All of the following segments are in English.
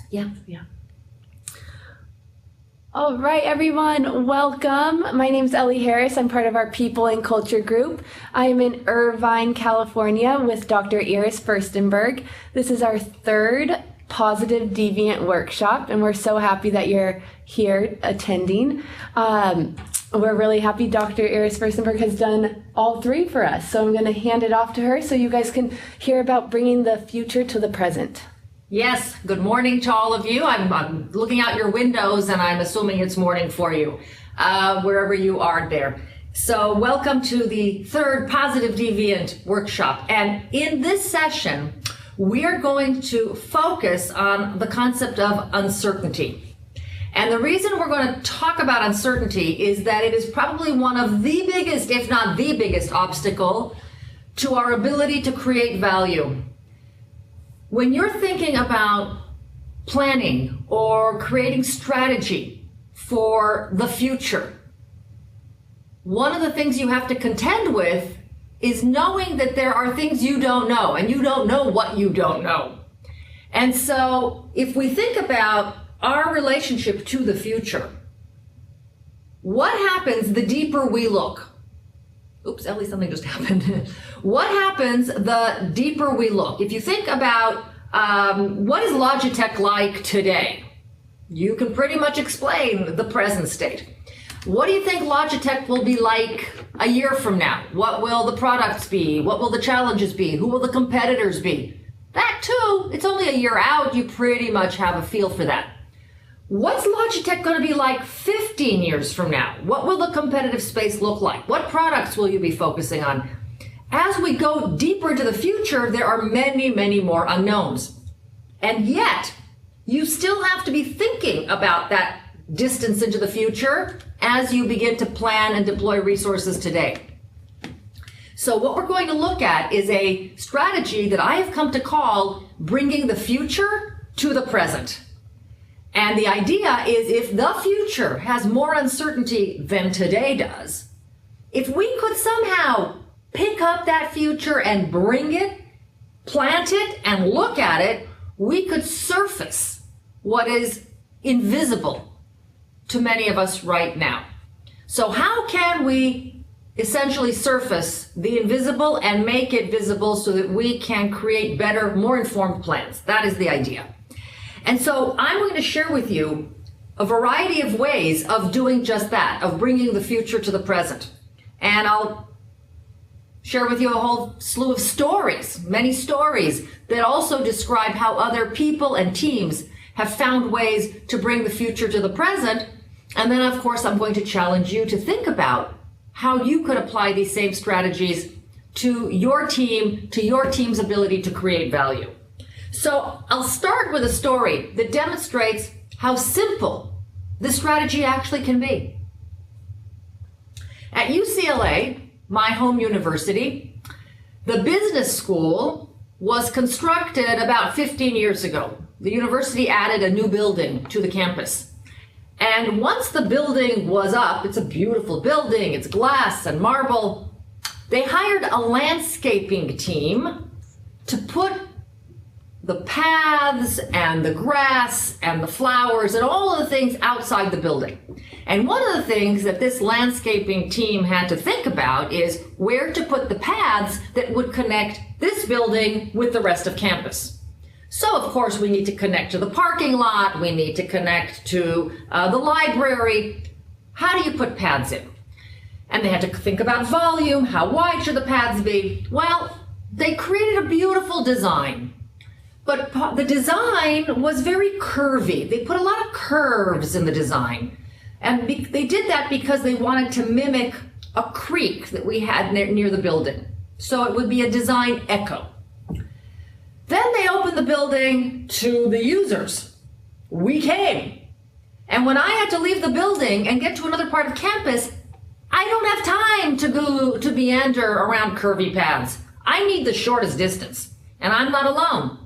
Yeah. All right, everyone, welcome. My name's Ellie Harris. I'm part of our People and Culture group. I'm in Irvine, California with Dr. Iris Furstenberg. This is our third Positive Deviant workshop, and we're so happy that you're here attending. We're really happy Dr. Iris Furstenberg has done all three for us, so I'm going to hand it off to her so you guys can hear about bringing the future to the present. Yes, good morning to all of you. I'm looking out your windows and I'm assuming it's morning for you, wherever you are there. So welcome to the third Positive Deviant workshop. And in this session, we are going to focus on the concept of uncertainty. And the reason we're going to talk about uncertainty is that it is probably one of the biggest, if not the biggest, obstacle to our ability to create value. When you're thinking about planning or creating strategy for the future, one of the things you have to contend with is knowing that there are things you don't know, and you don't know what you don't know. And so if we think about our relationship to the future, what happens the deeper we look? Oops, Ellie, something just happened. What happens the deeper we look? If you think about what is Logitech like today, you can pretty much explain the present state. What do you think Logitech will be like a year from now? What will the products be? What will the challenges be? Who will the competitors be? That too, it's only a year out, you pretty much have a feel for that. What's Logitech going to be like 15 years from now? What will the competitive space look like? What products will you be focusing on? As we go deeper into the future, there are many, many more unknowns. And yet, you still have to be thinking about that distance into the future as you begin to plan and deploy resources today. So what we're going to look at is a strategy that I have come to call bringing the future to the present. And the idea is if the future has more uncertainty than today does, if we could somehow pick up that future and bring it, plant it, and look at it, we could surface what is invisible to many of us right now. So how can we essentially surface the invisible and make it visible so that we can create better, more informed plans? That is the idea. And so I'm going to share with you a variety of ways of doing just that, of bringing the future to the present. And I'll share with you a whole slew of stories, many stories that also describe how other people and teams have found ways to bring the future to the present. And then, of course, I'm going to challenge you to think about how you could apply these same strategies to your team, to your team's ability to create value. So I'll start with a story that demonstrates how simple this strategy actually can be. At UCLA, my home university, the business school was constructed about 15 years ago. The university added a new building to the campus. And once the building was up, it's a beautiful building, it's glass and marble, they hired a landscaping team to put the paths and the grass and the flowers and all of the things outside the building. And one of the things that this landscaping team had to think about is where to put the paths that would connect this building with the rest of campus. So of course we need to connect to the parking lot, we need to connect to the library. How do you put paths in? And they had to think about volume, how wide should the paths be? Well, they created a beautiful design. But the design was very curvy. They put a lot of curves in the design. And they did that because they wanted to mimic a creek that we had near the building. So it would be a design echo. Then they opened the building to the users. We came. And when I had to leave the building and get to another part of campus, I don't have time to go to meander around curvy paths. I need the shortest distance. And I'm not alone.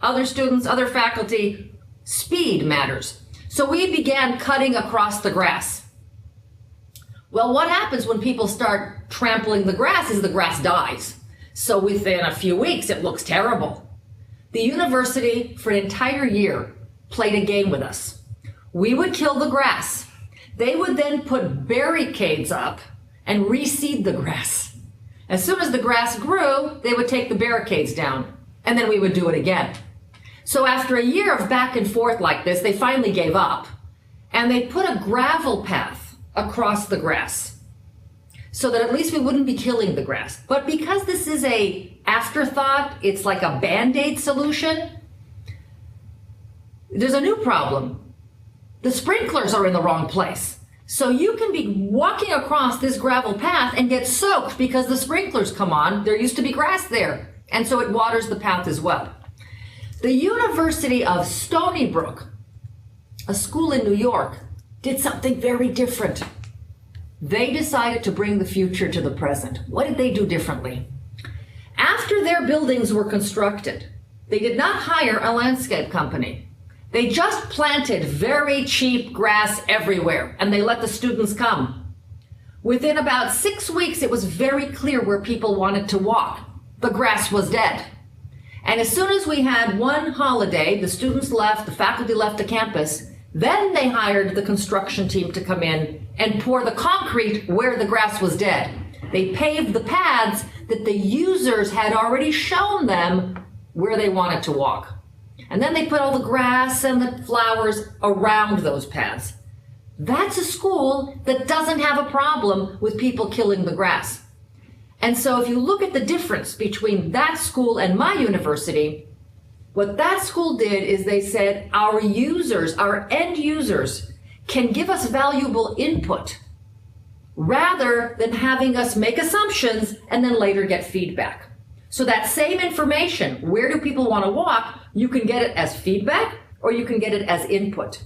Other students, other faculty, speed matters. So we began cutting across the grass. Well, what happens when people start trampling the grass is the grass dies. So within a few weeks, it looks terrible. the university for an entire year played a game with us. We would kill the grass. They would then put barricades up and reseed the grass. As soon as the grass grew, they would take the barricades down, and then we would do it again. So after a year of back and forth like this, they finally gave up, and they put a gravel path across the grass so that at least we wouldn't be killing the grass. But because this is a afterthought, it's like a Band-Aid solution, there's a new problem. The sprinklers are in the wrong place. So you can be walking across this gravel path and get soaked because the sprinklers come on. There used to be grass there, and so it waters the path as well. The University of Stony Brook, a school in New York, did something very different. They decided to bring the future to the present. What did they do differently? After their buildings were constructed, they did not hire a landscape company. They just planted very cheap grass everywhere, and they let the students come. Within about 6 weeks, it was very clear where people wanted to walk. The grass was dead. And as soon as we had one holiday, the students left, the faculty left the campus, then they hired the construction team to come in and pour the concrete where the grass was dead. They paved the paths that the users had already shown them where they wanted to walk. And then they put all the grass and the flowers around those paths. That's a school that doesn't have a problem with people killing the grass. And so if you look at the difference between that school and my university, what that school did is they said our users, our end users, can give us valuable input rather than having us make assumptions and then later get feedback. So that same information, where do people want to walk, you can get it as feedback or you can get it as input.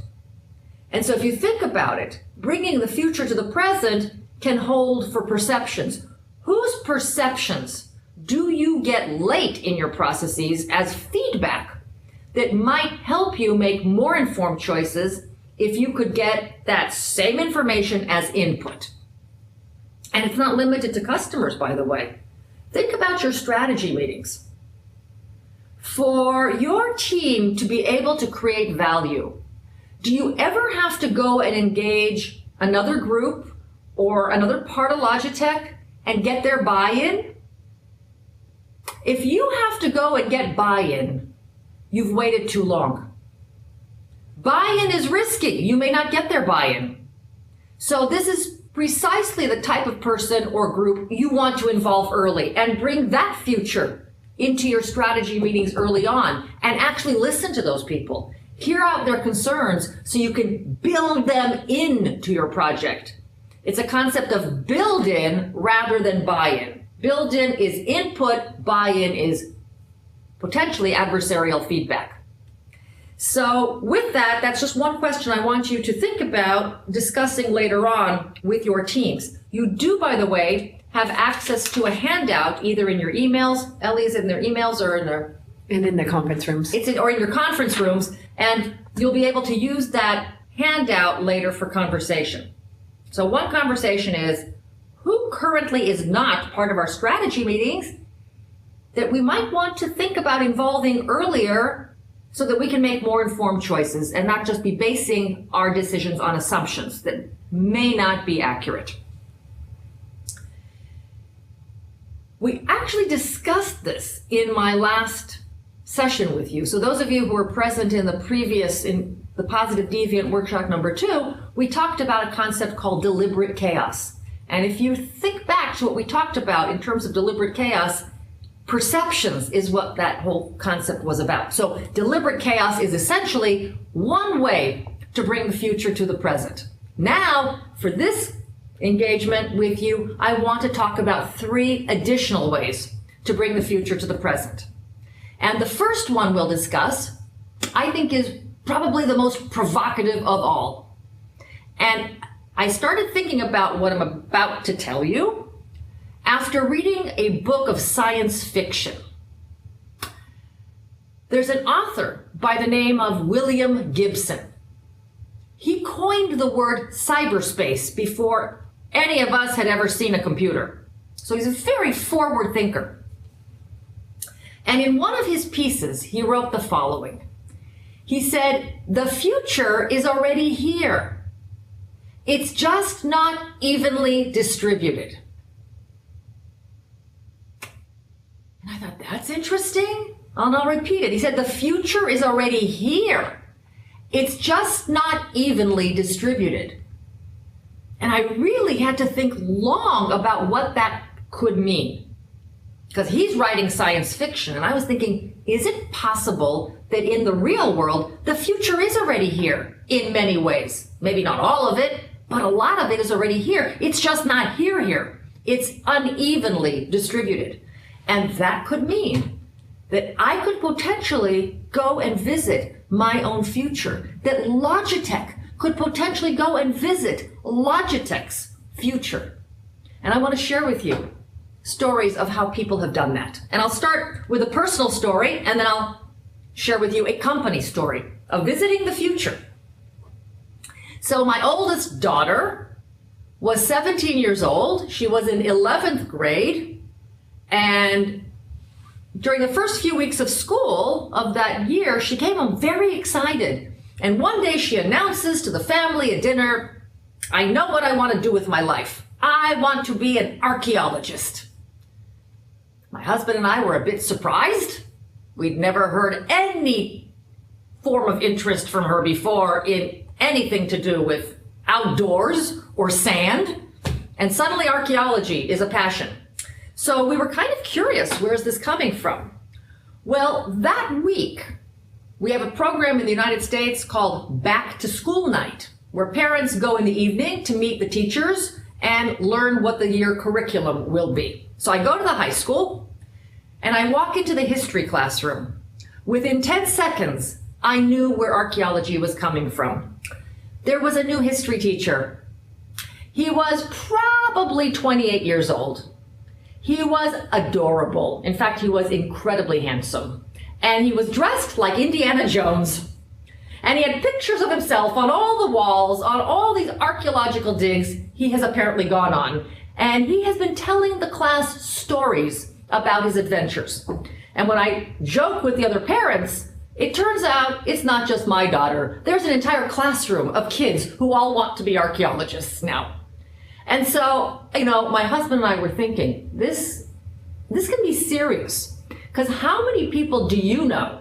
And so if you think about it, bringing the future to the present can hold for perceptions. Whose perceptions do you get late in your processes as feedback that might help you make more informed choices if you could get that same information as input? And it's not limited to customers, by the way. Think about your strategy meetings. For your team to be able to create value, do you ever have to go and engage another group or another part of Logitech and get their buy-in? If you have to go and get buy-in, you've waited too long. Buy-in is risky. You may not get their buy-in. So this is precisely the type of person or group you want to involve early and bring that future into your strategy meetings early on and actually listen to those people. Hear out their concerns so you can build them into your project. It's a concept of build-in rather than buy-in. Build-in is input, buy-in is potentially adversarial feedback. So with that, that's just one question I want you to think about discussing later on with your teams. You do, by the way, have access to a handout either in your emails, Ellie's in their emails or in their... And in the conference rooms. Or in your conference rooms, and you'll be able to use that handout later for conversation. So one conversation is, who currently is not part of our strategy meetings that we might want to think about involving earlier so that we can make more informed choices and not just be basing our decisions on assumptions that may not be accurate. We actually discussed this in my last session with you. So those of you who were present in the previous, in the Positive Deviant workshop number 2, we talked about a concept called deliberate chaos. And if you think back to what we talked about in terms of deliberate chaos, perceptions is what that whole concept was about. So deliberate chaos is essentially one way to bring the future to the present. Now, for this engagement with you, I want to talk about 3 additional ways to bring the future to the present. And the first one we'll discuss, I think, is probably the most provocative of all. And I started thinking about what I'm about to tell you after reading a book of science fiction. There's an author by the name of William Gibson. He coined the word cyberspace before any of us had ever seen a computer. So he's a very forward thinker. And in one of his pieces, he wrote the following. He said, "The future is already here. It's just not evenly distributed." And I thought, that's interesting. And I'll repeat it. He said, "The future is already here. It's just not evenly distributed." And I really had to think long about what that could mean. Because he's writing science fiction, and I was thinking, is it possible that in the real world, the future is already here in many ways? Maybe not all of it, but a lot of it is already here. It's just not here. It's unevenly distributed. And that could mean that I could potentially go and visit my own future, that Logitech could potentially go and visit Logitech's future. And I want to share with you stories of how people have done that. And I'll start with a personal story, and then I'll share with you a company story of visiting the future. So my oldest daughter was 17 years old. She was in 11th grade, and during the first few weeks of school of that year, she came home very excited. And one day she announces to the family at dinner, "I know what I want to do with my life. I want to be an archaeologist." My husband and I were a bit surprised. We'd never heard any form of interest from her before in anything to do with outdoors or sand. And suddenly archaeology is a passion. So we were kind of curious, where's this coming from? Well, that week, we have a program in the United States called Back to School Night, where parents go in the evening to meet the teachers and learn what the year curriculum will be. So I go to the high school and I walk into the history classroom. Within 10 seconds, I knew where archaeology was coming from. There was a new history teacher. He was probably 28 years old. He was adorable. In fact, he was incredibly handsome. And he was dressed like Indiana Jones. And he had pictures of himself on all the walls, on all these archaeological digs he has apparently gone on. And he has been telling the class stories about his adventures. And when I joke with the other parents, it turns out it's not just my daughter. There's an entire classroom of kids who all want to be archaeologists now. And so, my husband and I were thinking, this can be serious. Because how many people do you know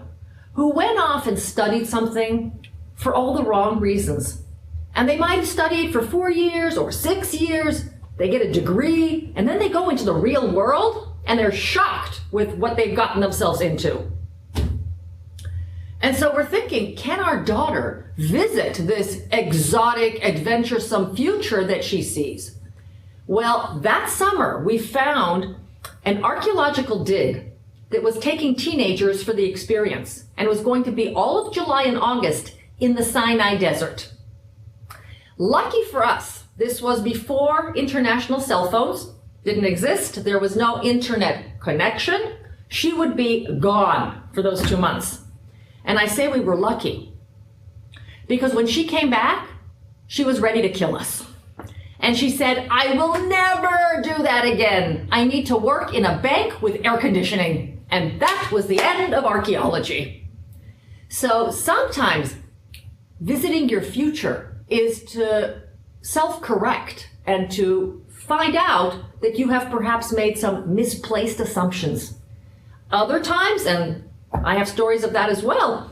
who went off and studied something for all the wrong reasons? And they might have studied for 4 years or 6 years, they get a degree, and then they go into the real world and they're shocked with what they've gotten themselves into. And so we're thinking, can our daughter visit this exotic, adventuresome future that she sees? Well, that summer we found an archaeological dig that was taking teenagers for the experience and was going to be all of July and August in the Sinai Desert. Lucky for us, this was before international cell phones didn't exist. There was no internet connection. She would be gone for those 2 months. And I say we were lucky because when she came back, she was ready to kill us. And she said, "I will never do that again. I need to work in a bank with air conditioning." And that was the end of archaeology. So sometimes visiting your future is to self-correct and to find out that you have perhaps made some misplaced assumptions. Other times, and I have stories of that as well,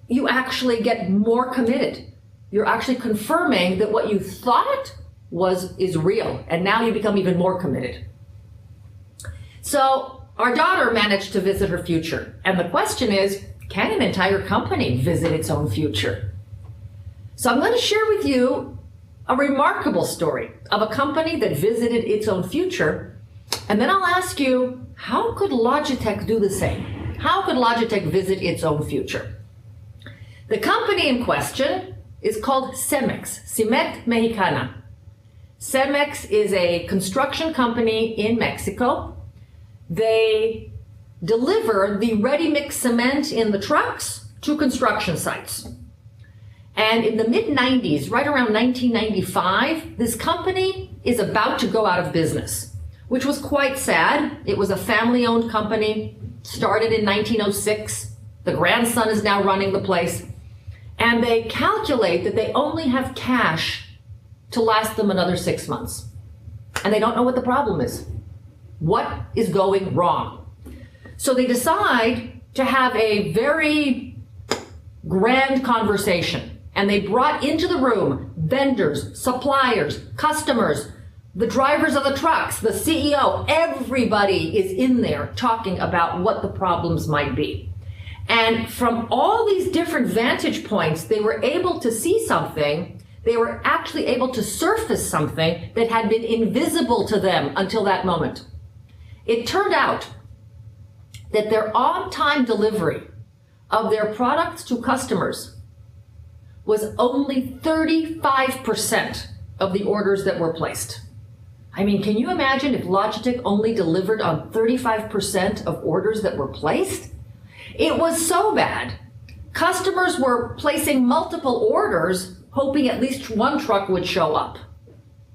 you actually get more committed. You're actually confirming that what you thought is real, and now you become even more committed. So our daughter managed to visit her future, and the question is, can an entire company visit its own future? So I'm going to share with you a remarkable story of a company that visited its own future, and then I'll ask you, how could Logitech do the same? How could Logitech visit its own future? The company in question is called Cemex, Cement Mexicana. Cemex is a construction company in Mexico. They deliver the ready-mix cement in the trucks to construction sites. And in the mid-90s, right around 1995, this company is about to go out of business, which was quite sad. It was a family-owned company. started in 1906. The grandson is now running the place. And they calculate that they only have cash to last them another 6 months. And they don't know what the problem is. What is going wrong? So they decide to have a very grand conversation. And they brought into the room vendors, suppliers, customers, the drivers of the trucks, the CEO. Everybody is in there talking about what the problems might be. And from all these different vantage points, they were able to see something. They were actually able to surface something that had been invisible to them until that moment. It turned out that their on-time delivery of their products to customers was only 35% of the orders that were placed. I mean, can you imagine if Logitech only delivered on 35% of orders that were placed? It was so bad. Customers were placing multiple orders, hoping at least one truck would show up.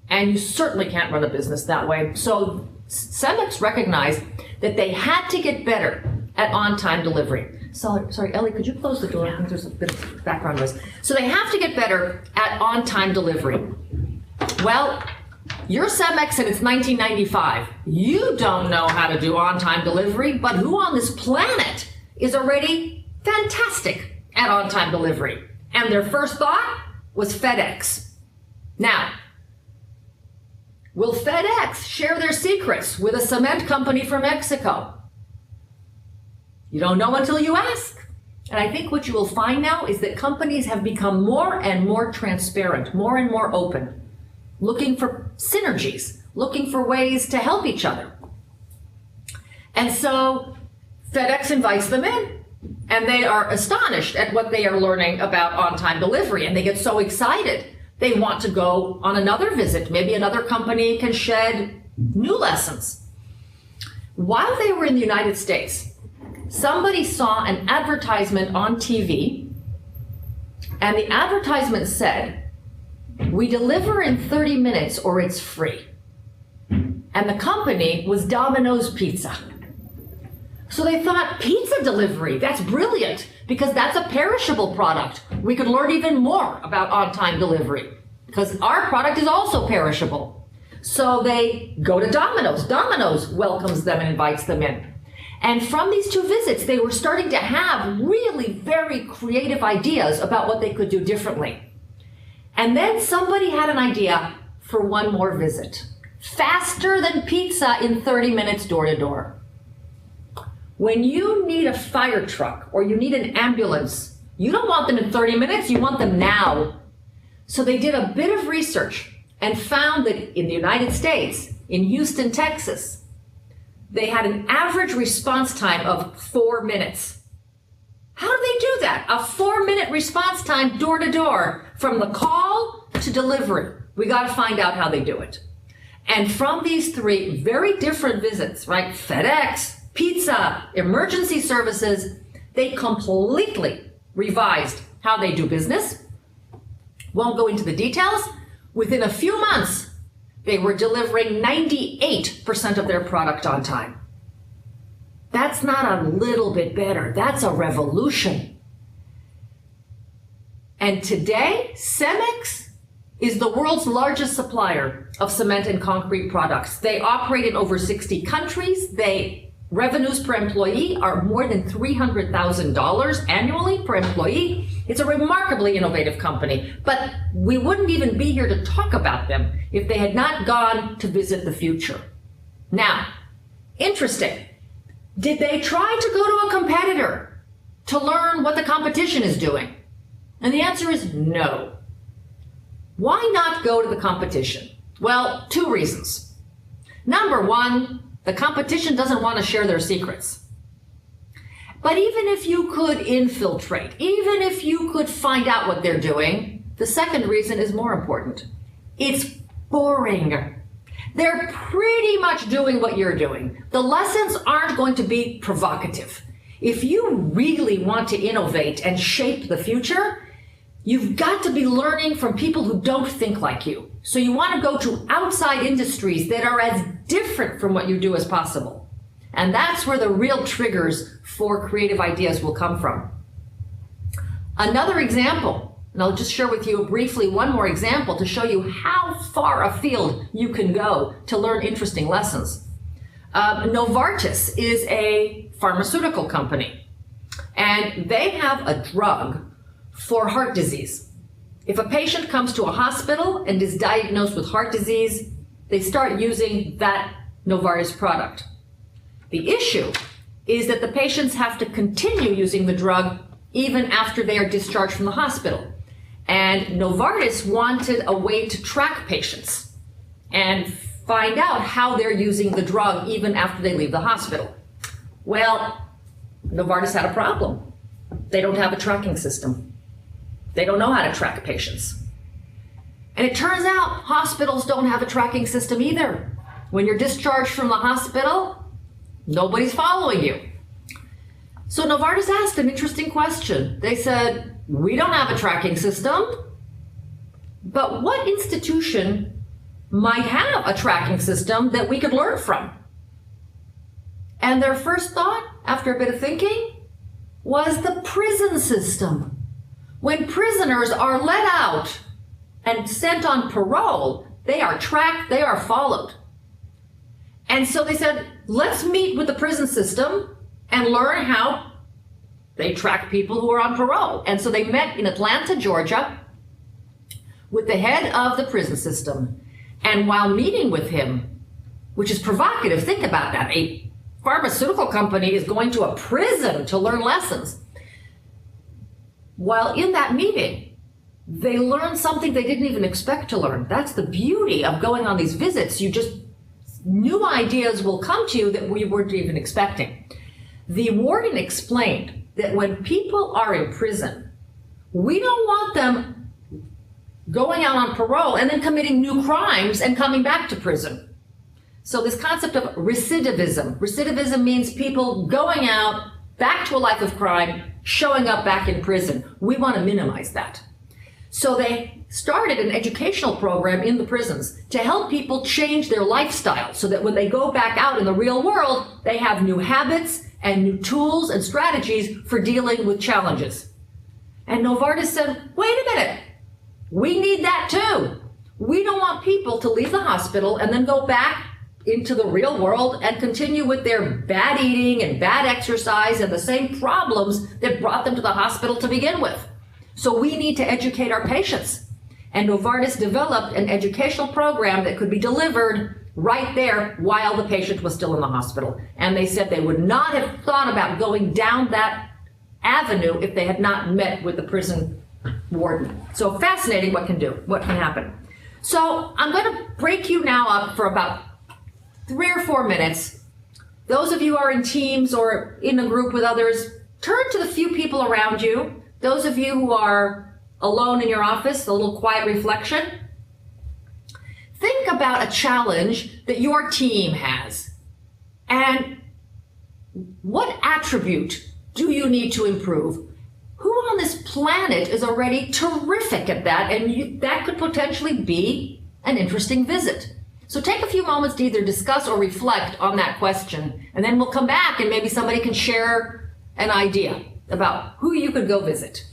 And you certainly can't run a business that way. So Cemex recognized that they had to get better at on-time delivery. Sorry, Ellie, could you close the door? I think there's a bit of background noise. So they have to get better at on-time delivery. Well, you're Cemex and it's 1995. You don't know how to do on-time delivery, but who on this planet is already fantastic at on-time delivery? And their first thought was FedEx. Now, will FedEx share their secrets with a cement company from Mexico? You don't know until you ask. And I think what you will find now is that companies have become more and more transparent, more and more open, looking for synergies, looking for ways to help each other. And so FedEx invites them in, and they are astonished at what they are learning about on-time delivery, and they get so excited. They want to go on another visit. Maybe another company can shed new lessons. While they were in the United States, somebody saw an advertisement on TV, and the advertisement said, "We deliver in 30 minutes or it's free." And the company was Domino's Pizza. So they thought, pizza delivery, that's brilliant, because that's a perishable product. We could learn even more about on-time delivery, because our product is also perishable. So they go to Domino's. Domino's welcomes them and invites them in. And from these two visits, they were starting to have really very creative ideas about what they could do differently. And then somebody had an idea for one more visit. Faster than pizza in 30 minutes door to door. When you need a fire truck or you need an ambulance, you don't want them in 30 minutes, you want them now. So they did a bit of research and found that in the United States, in Houston, Texas, they had an average response time of 4 minutes. How do they do that? A 4-minute response time door to door, from the call to delivery. We got to find out how they do it. And from these three very different visits, right? FedEx, pizza, emergency services, they completely revised how they do business. Won't go into the details. Within a few months, they were delivering 98% of their product on time. That's not a little bit better. That's a revolution. And today, Cemex is the world's largest supplier of cement and concrete products. They operate in over 60 countries. Revenues per employee are more than $300,000 annually per employee. It's a remarkably innovative company, but we wouldn't even be here to talk about them if they had not gone to visit the future. Now, interesting. Did they try to go to a competitor to learn what the competition is doing? And the answer is no. Why not go to the competition? Well, 2 reasons. Number 1, the competition doesn't want to share their secrets. But even if you could infiltrate, even if you could find out what they're doing, the second reason is more important. It's boring. They're pretty much doing what you're doing. The lessons aren't going to be provocative. If you really want to innovate and shape the future, you've got to be learning from people who don't think like you. So you want to go to outside industries that are as different from what you do as possible. And that's where the real triggers for creative ideas will come from. Another example, and I'll just share with you briefly one more example to show you how far afield you can go to learn interesting lessons. Novartis is a pharmaceutical company, and they have a drug for heart disease. If a patient comes to a hospital and is diagnosed with heart disease, they start using that Novartis product. The issue is that the patients have to continue using the drug even after they are discharged from the hospital. And Novartis wanted a way to track patients and find out how they're using the drug even after they leave the hospital. Well, Novartis had a problem. They don't have a tracking system. They don't know how to track patients. And it turns out hospitals don't have a tracking system either. When you're discharged from the hospital, nobody's following you. So Novartis asked an interesting question. They said, we don't have a tracking system, but what institution might have a tracking system that we could learn from? And their first thought, after a bit of thinking, was the prison system. When prisoners are let out and sent on parole, they are tracked, they are followed. And so they said, let's meet with the prison system and learn how they track people who are on parole. And so they met in Atlanta, Georgia, with the head of the prison system. And while meeting with him, which is provocative, think about that. A pharmaceutical company is going to a prison to learn lessons. While in that meeting, they learned something they didn't even expect to learn. That's the beauty of going on these visits. New ideas will come to you that we weren't even expecting. The warden explained that when people are in prison, we don't want them going out on parole and then committing new crimes and coming back to prison. So this concept of recidivism means people going out back to a life of crime, showing up back in prison. We want to minimize that. So they started an educational program in the prisons to help people change their lifestyle so that when they go back out in the real world, they have new habits and new tools and strategies for dealing with challenges. And Novartis said, wait a minute, we need that too. We don't want people to leave the hospital and then go back into the real world and continue with their bad eating and bad exercise and the same problems that brought them to the hospital to begin with. So we need to educate our patients. And Novartis developed an educational program that could be delivered right there while the patient was still in the hospital. And they said they would not have thought about going down that avenue if they had not met with the prison warden. So fascinating what can happen. So I'm going to break you now up for about 3 or 4 minutes. Those of you who are in teams or in a group with others, turn to the few people around you. Those of you who are alone in your office, a little quiet reflection. Think about a challenge that your team has. And what attribute do you need to improve? Who on this planet is already terrific at that? And that could potentially be an interesting visit. So take a few moments to either discuss or reflect on that question, and then we'll come back and maybe somebody can share an idea about who you could go visit.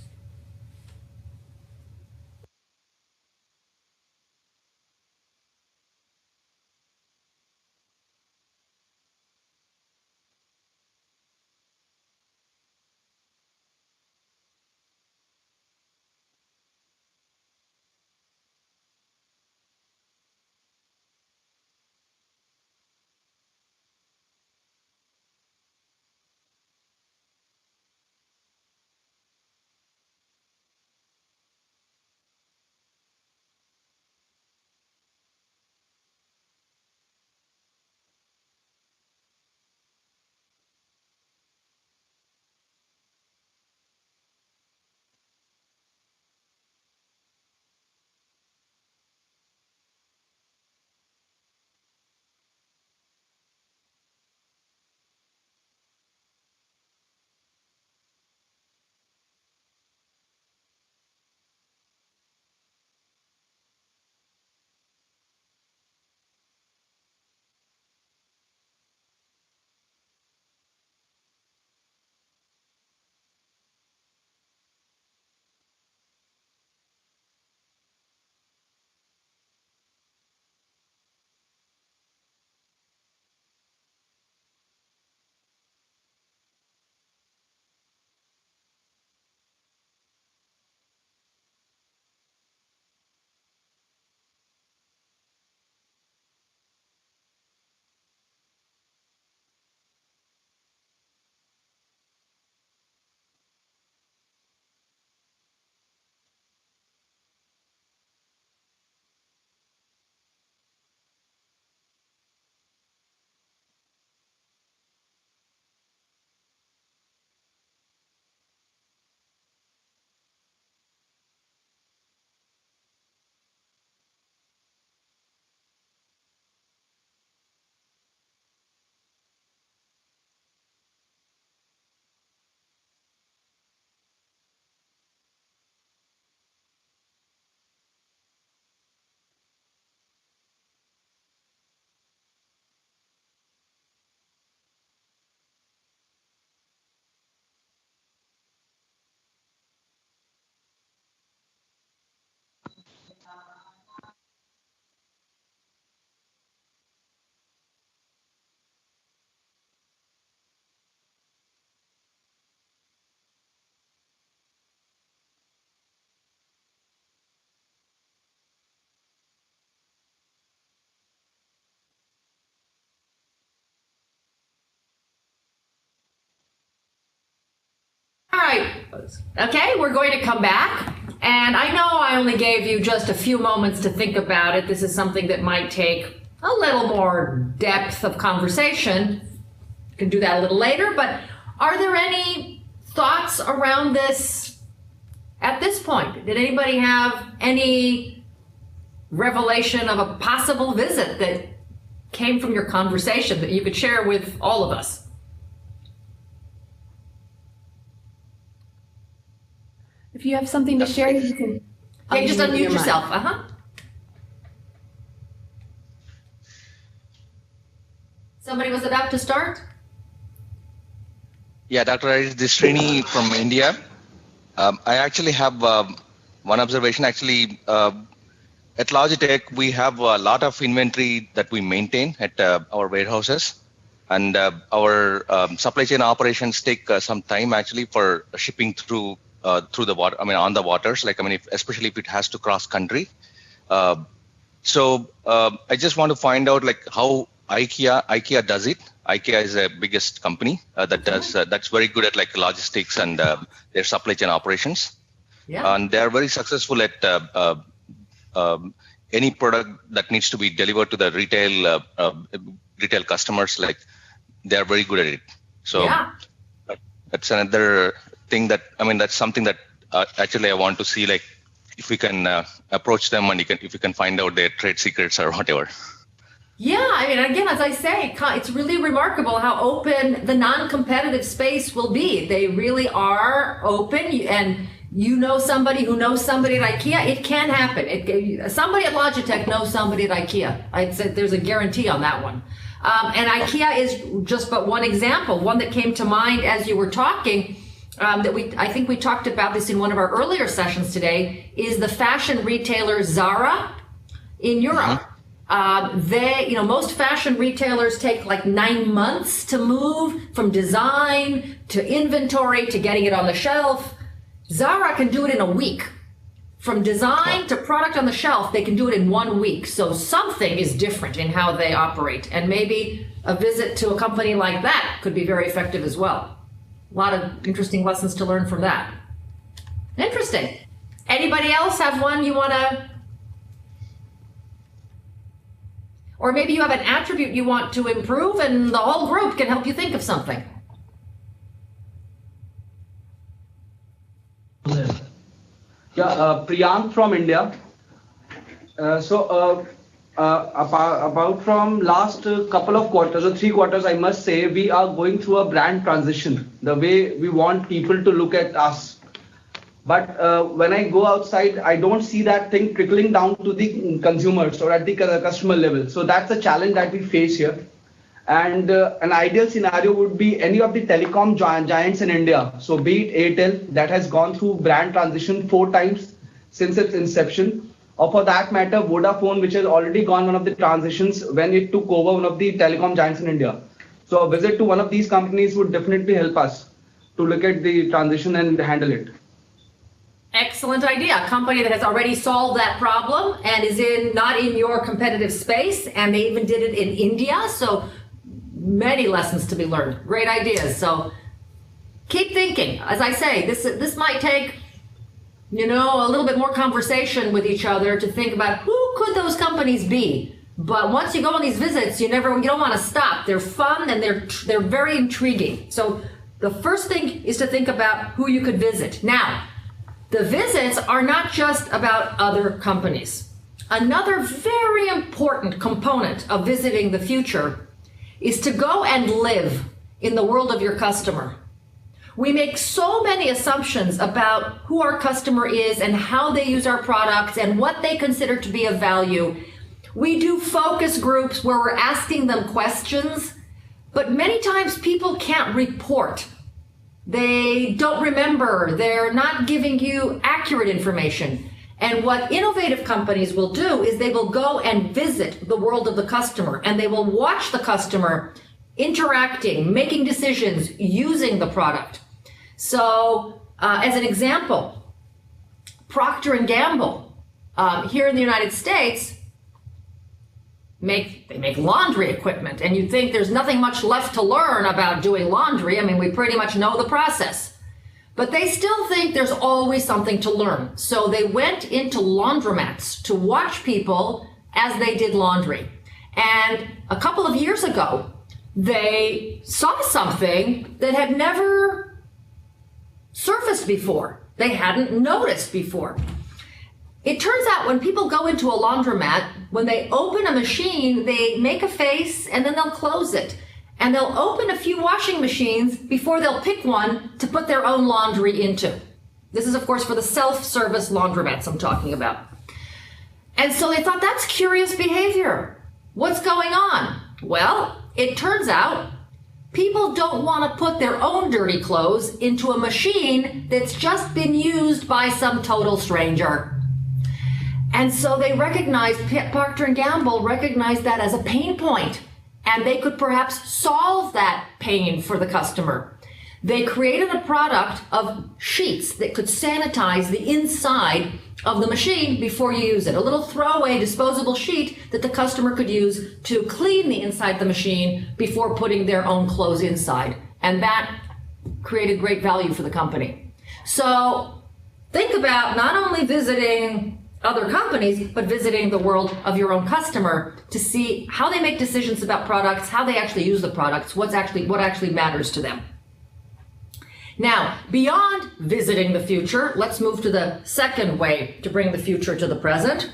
right. Okay, we're going to come back. And I know I only gave you just a few moments to think about it. This is something that might take a little more depth of conversation. You can do that a little later, but are there any thoughts around this at this point? Did anybody have any revelation of a possible visit that came from your conversation that you could share with all of us? If you have something to share, you can. Yeah, just unmute your yourself. mic. Somebody was about to start? Yeah, Dr. Harish, this is Srini from India. I actually have one observation. Actually, at Logitech, we have a lot of inventory that we maintain at our warehouses. And our supply chain operations take some time actually for shipping through the water. I mean, on the waters. Especially if it has to cross country. So I just want to find out how IKEA does it. IKEA is the biggest company that does that's very good at logistics and their supply chain operations. Yeah. And they are very successful at any product that needs to be delivered to the retail customers. They are very good at it. So yeah. That's another thing that's something that actually I want to see if we can approach them and if we can find out their trade secrets or whatever. Yeah, I mean, again, as I say, it's really remarkable how open the non-competitive space will be. They really are open, and you know somebody who knows somebody at IKEA. It can happen. Somebody at Logitech knows somebody at IKEA. I'd say there's a guarantee on that one. And IKEA is just but one example. One that came to mind as you were talking, I think we talked about this in one of our earlier sessions today, is the fashion retailer Zara in Europe. Most fashion retailers take 9 months to move from design to inventory to getting it on the shelf. Zara can do it in a week. From design to product on the shelf, they can do it in 1 week. So something is different in how they operate. And maybe a visit to a company like that could be very effective as well. A lot of interesting lessons to learn from that. Interesting. Anybody else have one you want to... Or maybe you have an attribute you want to improve and the whole group can help you think of something. Yeah, Priyank from India. About from last couple of quarters or 3 quarters, I must say, we are going through a brand transition, the way we want people to look at us. But when I go outside, I don't see that thing trickling down to the consumers or at the customer level. So that's a challenge that we face here. And an ideal scenario would be any of the telecom giants in India. So be it Airtel, that has gone through brand transition 4 times since its inception. Or for that matter, Vodafone, which has already gone one of the transitions when it took over one of the telecom giants in India. So a visit to one of these companies would definitely help us to look at the transition and handle it. Excellent idea. A company that has already solved that problem and is not in your competitive space, and they even did it in India. So many lessons to be learned. Great ideas. So keep thinking. As I say, this might take a little bit more conversation with each other to think about who could those companies be. But once you go on these visits, you don't want to stop. They're fun and they're very intriguing. So the first thing is to think about who you could visit. Now, the visits are not just about other companies. Another very important component of visiting the future is to go and live in the world of your customer. We make so many assumptions about who our customer is and how they use our products and what they consider to be of value. We do focus groups where we're asking them questions, but many times people can't report. They don't remember. They're not giving you accurate information. And what innovative companies will do is they will go and visit the world of the customer, and they will watch the customer interacting, making decisions, using the product. So as an example, Procter & Gamble here in the United States, they make laundry equipment, and you'd think there's nothing much left to learn about doing laundry. I mean, we pretty much know the process. But they still think there's always something to learn. So they went into laundromats to watch people as they did laundry. And a couple of years ago, they saw something that had never surfaced before. They hadn't noticed before. It turns out when people go into a laundromat, when they open a machine, they make a face and then they'll close it. And they'll open a few washing machines before they'll pick one to put their own laundry into. This is, of course, for the self-service laundromats I'm talking about. And so they thought, that's curious behavior. What's going on? Well, it turns out people don't want to put their own dirty clothes into a machine that's just been used by some total stranger. And so they recognized, Procter & Gamble recognized that as a pain point, and they could perhaps solve that pain for the customer. They created a product of sheets that could sanitize the inside of the machine before you use it. A little throwaway disposable sheet that the customer could use to clean the inside of the machine before putting their own clothes inside. And that created great value for the company. So think about not only visiting other companies, but visiting the world of your own customer to see how they make decisions about products, how they actually use the products, what actually matters to them. Now, beyond visiting the future, let's move to the second way to bring the future to the present.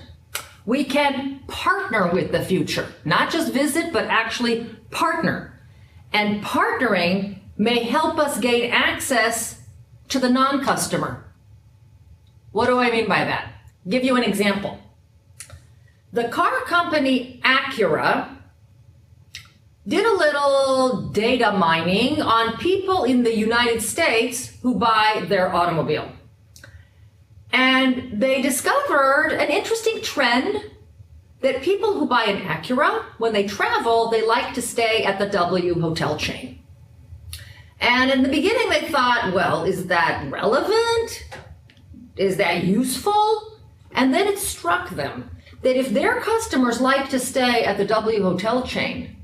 We can partner with the future, not just visit, but actually partner. And partnering may help us gain access to the non-customer. What do I mean by that? Give you an example. The car company Acura did a little data mining on people in the United States who buy their automobile. And they discovered an interesting trend that people who buy an Acura, when they travel, they like to stay at the W hotel chain. And in the beginning they thought, well, is that relevant? Is that useful? And then it struck them that if their customers like to stay at the W hotel chain,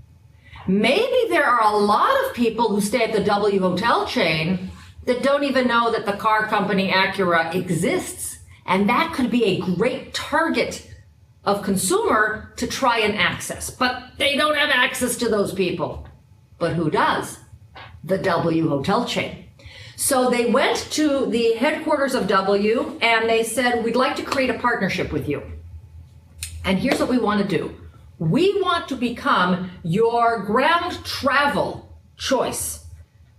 maybe there are a lot of people who stay at the W hotel chain that don't even know that the car company Acura exists. And that could be a great target of consumer to try and access. But they don't have access to those people. But who does? The W hotel chain. So they went to the headquarters of W and they said, we'd like to create a partnership with you. And here's what we want to do. We want to become your ground travel choice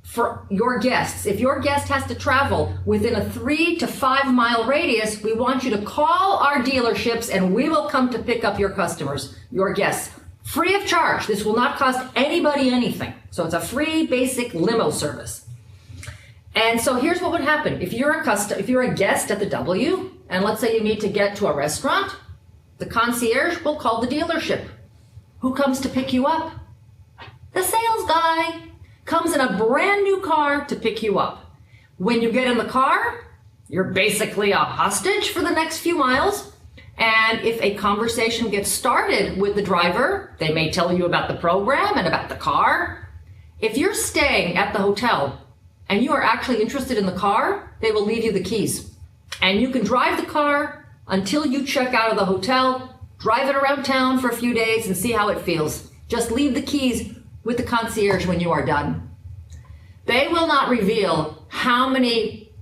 for your guests. If your guest has to travel within a 3 to 5 mile radius, we want you to call our dealerships and we will come to pick up your customers, your guests, free of charge. This will not cost anybody anything. So it's a free basic limo service. And so here's what would happen. If you're a guest at the W, and let's say you need to get to a restaurant, the concierge will call the dealership. Who comes to pick you up? The sales guy comes in a brand new car to pick you up. When you get in the car, you're basically a hostage for the next few miles. And if a conversation gets started with the driver, they may tell you about the program and about the car. If you're staying at the hotel and you are actually interested in the car, they will leave you the keys. And you can drive the car until you check out of the hotel, drive it around town for a few days and see how it feels. Just leave the keys with the concierge when you are done. They will not reveal how many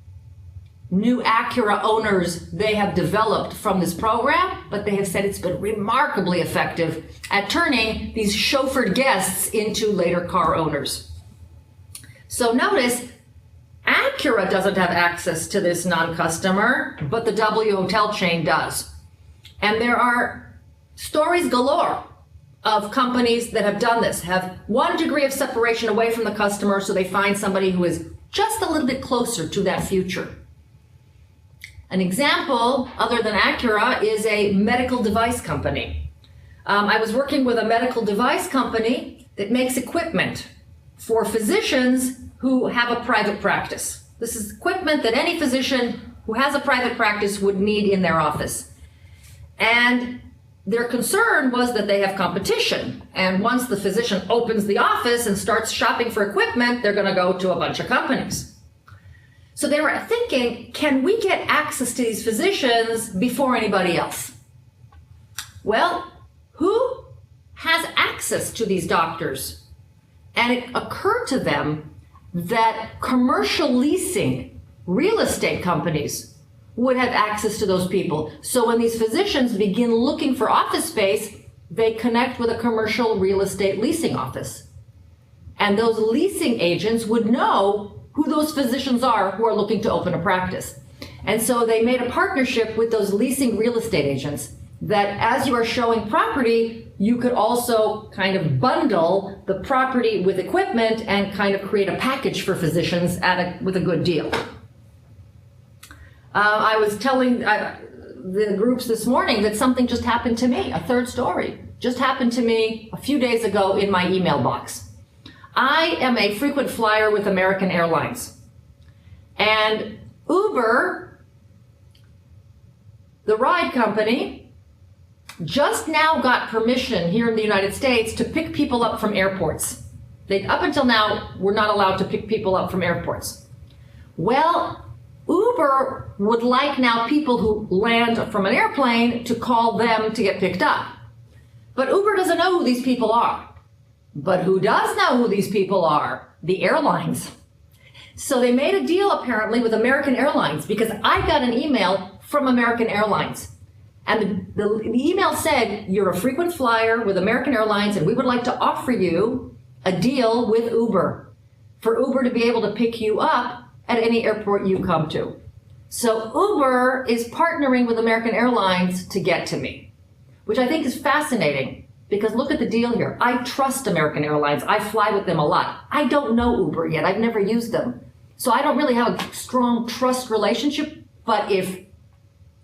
new Acura owners they have developed from this program, but they have said it's been remarkably effective at turning these chauffeured guests into later car owners. So notice, Acura doesn't have access to this non-customer, but the W hotel chain does. And there are stories galore of companies that have done this, have 1 degree of separation away from the customer so they find somebody who is just a little bit closer to that future. An example, other than Acura, is a medical device company. I was working with a medical device company that makes equipment for physicians who have a private practice. This is equipment that any physician who has a private practice would need in their office. And their concern was that they have competition. And once the physician opens the office and starts shopping for equipment, they're going to go to a bunch of companies. So they were thinking, can we get access to these physicians before anybody else? Well, who has access to these doctors? And it occurred to them that commercial leasing, real estate companies would have access to those people. So when these physicians begin looking for office space, they connect with a commercial real estate leasing office. And those leasing agents would know who those physicians are who are looking to open a practice. And so they made a partnership with those leasing real estate agents that as you are showing property, you could also kind of bundle the property with equipment and kind of create a package for physicians with a good deal. I was telling the groups this morning that something just happened to me, a third story, just happened to me a few days ago in my email box. I am a frequent flyer with American Airlines. And Uber, the ride company, just now got permission here in the United States to pick people up from airports. Up until now, we're not allowed to pick people up from airports. Well, Uber would like now people who land from an airplane to call them to get picked up. But Uber doesn't know who these people are. But who does know who these people are? The airlines. So they made a deal apparently with American Airlines because I got an email from American Airlines. And the email said, you're a frequent flyer with American Airlines and we would like to offer you a deal with Uber for Uber to be able to pick you up at any airport you come to. So Uber is partnering with American Airlines to get to me, which I think is fascinating because look at the deal here. I trust American Airlines. I fly with them a lot. I don't know Uber yet. I've never used them. So I don't really have a strong trust relationship, but if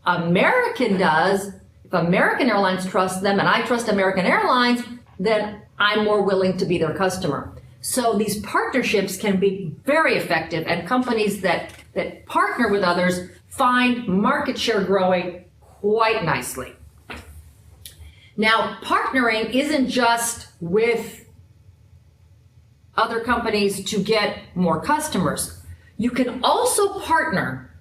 American does, if American Airlines trusts them and I trust American Airlines, then I'm more willing to be their customer. So these partnerships can be very effective and companies that partner with others find market share growing quite nicely. Now, partnering isn't just with other companies to get more customers. You can also partner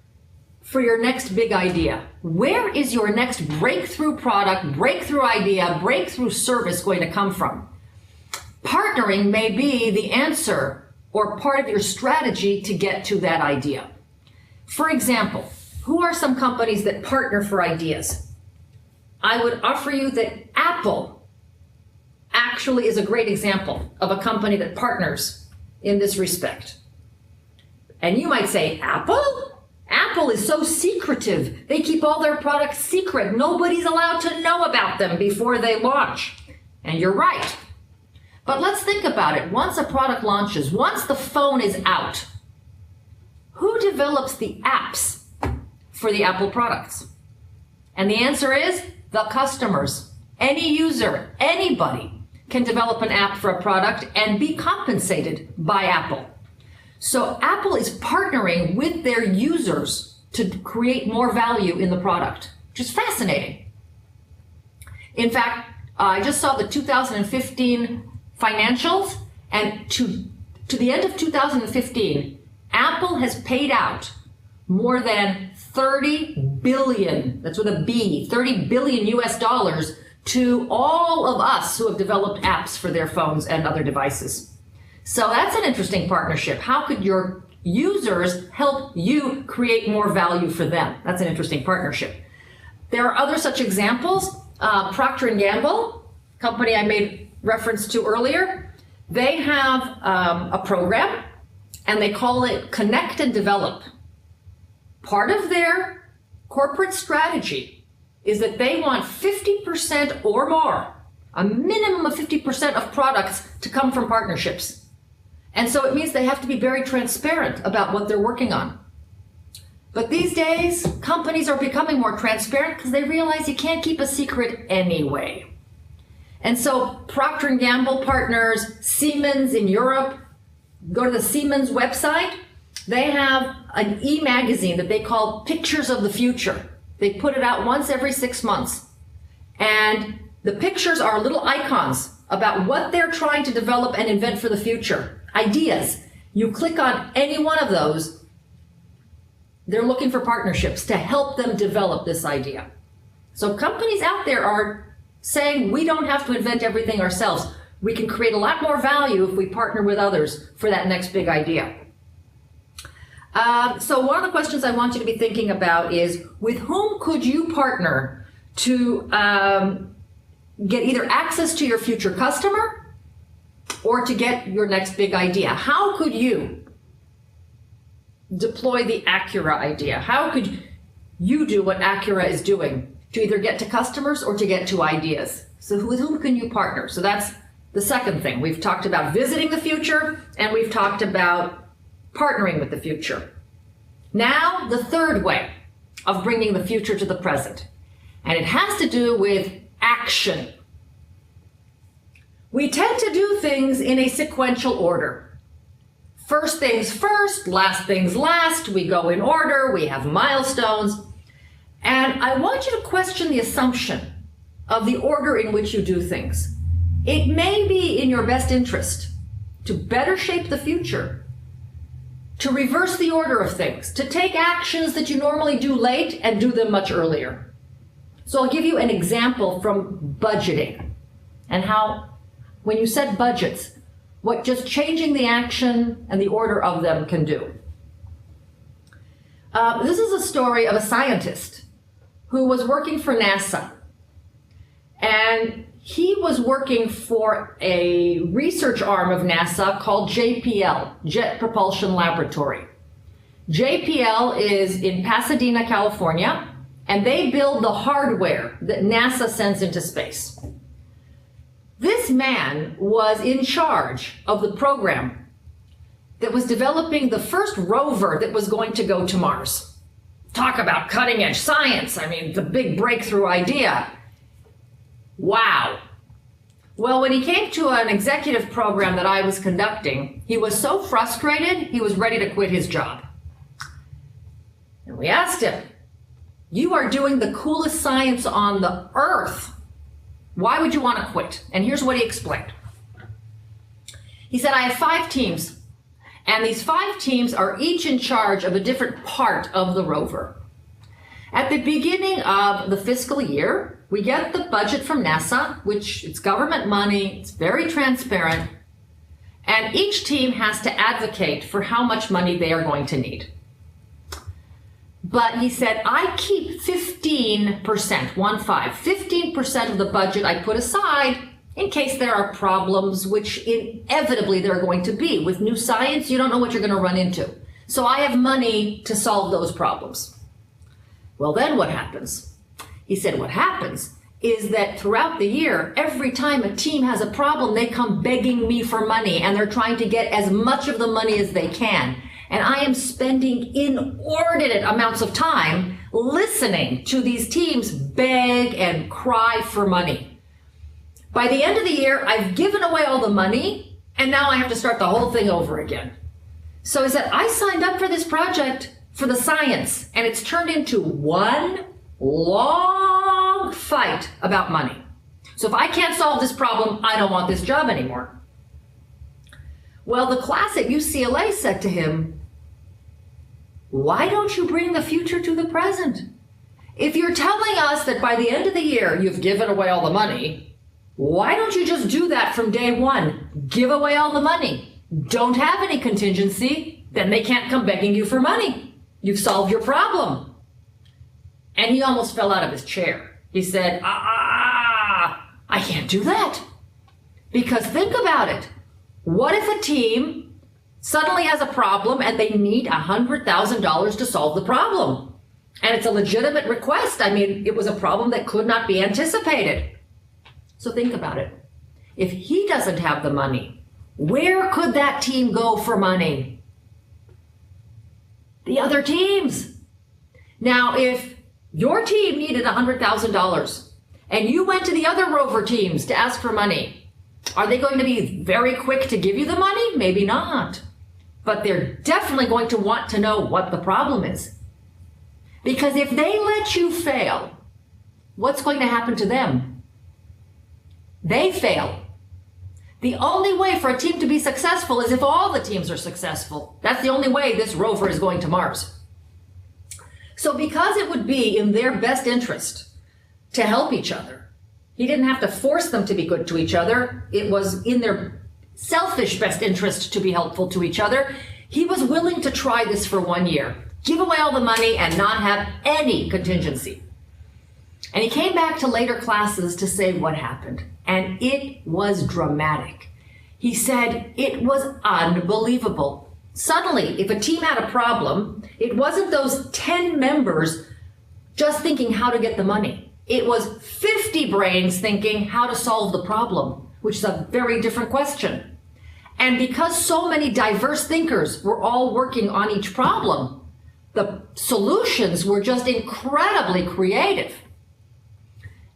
for your next big idea. Where is your next breakthrough product, breakthrough idea, breakthrough service going to come from? Partnering may be the answer or part of your strategy to get to that idea. For example, who are some companies that partner for ideas? I would offer you that Apple actually is a great example of a company that partners in this respect. And you might say, Apple? Apple is so secretive. They keep all their products secret. Nobody's allowed to know about them before they launch. And you're right. But let's think about it. Once a product launches, once the phone is out, who develops the apps for the Apple products? And the answer is the customers. Any user, anybody can develop an app for a product and be compensated by Apple. So Apple is partnering with their users to create more value in the product, which is fascinating. In fact, I just saw the 2015 financials, and to the end of 2015, Apple has paid out more than 30 billion, that's with a B, 30 billion US dollars to all of us who have developed apps for their phones and other devices. So that's an interesting partnership. How could your users help you create more value for them? That's an interesting partnership. There are other such examples. Procter & Gamble, company I made reference to earlier, they have a program and they call it Connect and Develop. Part of their corporate strategy is that they want 50% or more, a minimum of 50% of products to come from partnerships. And so it means they have to be very transparent about what they're working on. But these days, companies are becoming more transparent because they realize you can't keep a secret anyway. And so Procter & Gamble partners, Siemens in Europe, go to the Siemens website. They have an e-magazine that they call Pictures of the Future. They put it out once every 6 months. And the pictures are little icons about what they're trying to develop and invent for the future. Ideas. You click on any one of those, They're looking for partnerships to help them develop this idea. So companies out there are saying we don't have to invent everything ourselves. We can create a lot more value if we partner with others for that next big idea. So one of the questions I want you to be thinking about is, with whom could you partner to get either access to your future customer or to get your next big idea? How could you deploy the Acura idea? How could you do what Acura is doing to either get to customers or to get to ideas? So with whom can you partner? So that's the second thing. We've talked about visiting the future, and we've talked about partnering with the future. Now, the third way of bringing the future to the present, and it has to do with action. We tend to do things in a sequential order. First things first, last things last. We go in order, we have milestones. And I want you to question the assumption of the order in which you do things. It may be in your best interest to better shape the future, to reverse the order of things, to take actions that you normally do late and do them much earlier. So I'll give you an example from budgeting and how, when you set budgets, what just changing the action and the order of them can do. This is a story of a scientist who was working for NASA. And he was working for a research arm of NASA called JPL, Jet Propulsion Laboratory. JPL is in Pasadena, California, and they build the hardware that NASA sends into space. This man was in charge of the program that was developing the first rover that was going to go to Mars. Talk about cutting edge science. I mean, the big breakthrough idea. Wow. Well, when he came to an executive program that I was conducting, he was so frustrated, he was ready to quit his job. And we asked him, you are doing the coolest science on the earth. Why would you want to quit? And here's what he explained. He said, I have 5 teams, and these 5 teams are each in charge of a different part of the rover. At the beginning of the fiscal year, we get the budget from NASA, which it's government money, it's very transparent, and each team has to advocate for how much money they are going to need. But he said, I keep 15%, 15% of the budget I put aside in case there are problems, which inevitably there are going to be. With new science, you don't know what you're going to run into. So I have money to solve those problems. Well, then what happens? He said, what happens is that throughout the year, every time a team has a problem, they come begging me for money, and they're trying to get as much of the money as they can. And I am spending inordinate amounts of time listening to these teams beg and cry for money. By the end of the year, I've given away all the money, and now I have to start the whole thing over again. So he said, I signed up for this project for the science, and it's turned into one long fight about money. So if I can't solve this problem, I don't want this job anymore. Well, the class at UCLA said to him, why don't you bring the future to the present? If you're telling us that by the end of the year you've given away all the money, why don't you just do that from day one? Give away all the money. Don't have any contingency, then they can't come begging you for money. You've solved your problem. And he almost fell out of his chair. He said, I can't do that. Because think about it. What if a team suddenly has a problem and they need $100,000 to solve the problem? And it's a legitimate request. I mean, it was a problem that could not be anticipated. So think about it. If he doesn't have the money, where could that team go for money? The other teams. Now, if your team needed $100,000 and you went to the other rover teams to ask for money, are they going to be very quick to give you the money? Maybe not. But they're definitely going to want to know what the problem is. Because if they let you fail, what's going to happen to them? They fail. The only way for a team to be successful is if all the teams are successful. That's the only way this rover is going to Mars. So because it would be in their best interest to help each other, he didn't have to force them to be good to each other. It was in their selfish best interest to be helpful to each other. He was willing to try this for 1 year, give away all the money and not have any contingency. And he came back to later classes to say what happened. And it was dramatic. He said it was unbelievable. Suddenly, if a team had a problem, it wasn't those 10 members just thinking how to get the money. It was 50 brains thinking how to solve the problem, which is a very different question. And because so many diverse thinkers were all working on each problem, the solutions were just incredibly creative.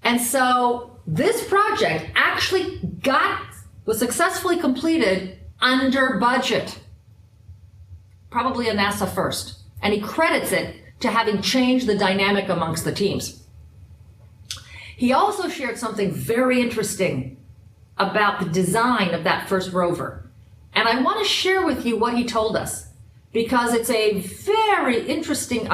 And so this project actually was successfully completed under budget. Probably a NASA first. And he credits it to having changed the dynamic amongst the teams. He also shared something very interesting about the design of that first rover. And I want to share with you what he told us, because it's a very interesting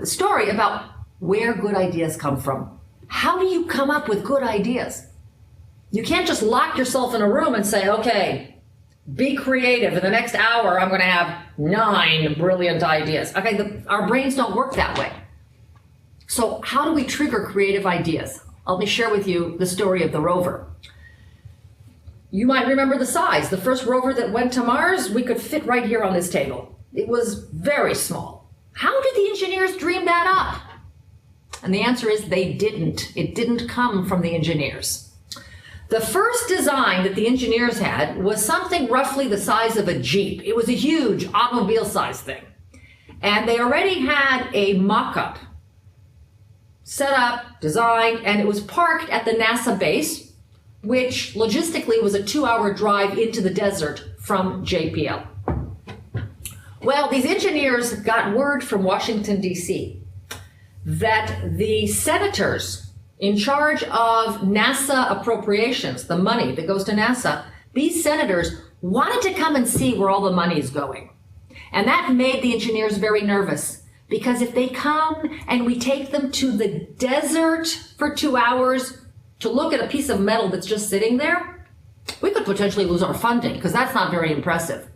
story about where good ideas come from. How do you come up with good ideas? You can't just lock yourself in a room and say, okay, be creative. In the next hour, I'm going to have 9 brilliant ideas. Okay, our brains don't work that way. So how do we trigger creative ideas? Let me share with you the story of the rover. You might remember the size. The first rover that went to Mars, we could fit right here on this table. It was very small. How did the engineers dream that up? And the answer is they didn't. It didn't come from the engineers. The first design that the engineers had was something roughly the size of a Jeep. It was a huge automobile-sized thing. And they already had a mock-up set up, designed, and it was parked at the NASA base, which logistically was a 2-hour drive into the desert from JPL. Well, these engineers got word from Washington, D.C. that the senators in charge of NASA appropriations, the money that goes to NASA, these senators wanted to come and see where all the money is going. And that made the engineers very nervous, because if they come and we take them to the desert for 2 hours to look at a piece of metal that's just sitting there, we could potentially lose our funding, because that's not very impressive.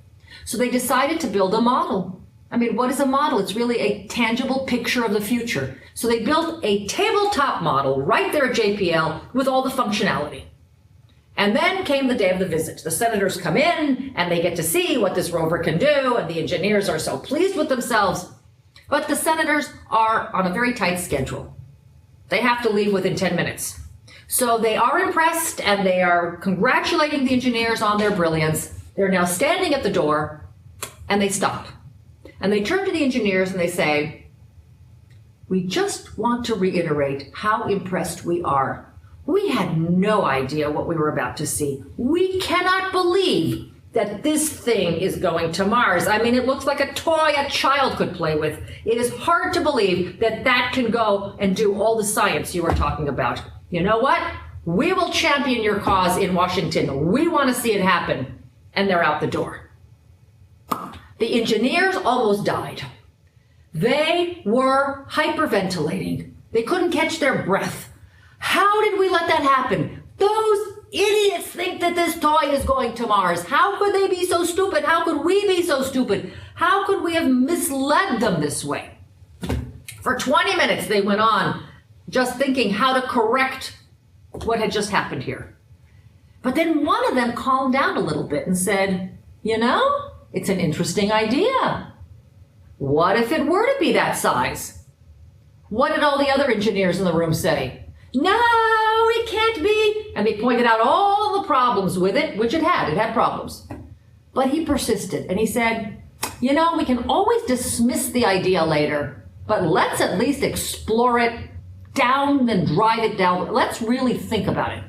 So they decided to build a model. I mean, what is a model? It's really a tangible picture of the future. So they built a tabletop model right there at JPL with all the functionality. And then came the day of the visit. The senators come in and they get to see what this rover can do, and the engineers are so pleased with themselves. But the senators are on a very tight schedule. They have to leave within 10 minutes. So they are impressed and they are congratulating the engineers on their brilliance. They're now standing at the door and they stop. And they turn to the engineers and they say, "We just want to reiterate how impressed we are. We had no idea what we were about to see. We cannot believe that this thing is going to Mars. I mean, it looks like a toy a child could play with. It is hard to believe that that can go and do all the science you were talking about. You know what? We will champion your cause in Washington. We want to see it happen." And they're out the door. The engineers almost died. They were hyperventilating. They couldn't catch their breath. How did we let that happen? Those idiots think that this toy is going to Mars. How could they be so stupid? How could we be so stupid? How could we have misled them this way? For 20 minutes they went on just thinking how to correct what had just happened here. But then one of them calmed down a little bit and said, "You know, it's an interesting idea. What if it were to be that size?" What did all the other engineers in the room say? "No, it can't be." And they pointed out all the problems with it, which it had problems. But he persisted and he said, "You know, we can always dismiss the idea later, but let's at least explore it down and drive it down. Let's really think about it."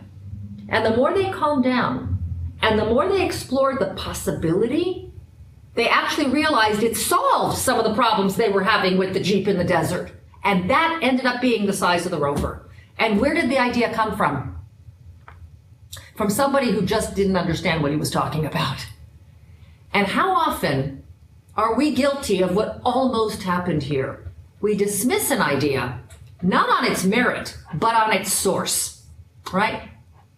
And the more they calmed down and the more they explored the possibility, they actually realized it solved some of the problems they were having with the Jeep in the desert. And that ended up being the size of the rover. And where did the idea come from? From somebody who just didn't understand what he was talking about. And how often are we guilty of what almost happened here? we dismiss an idea, not on its merit, but on its source, right?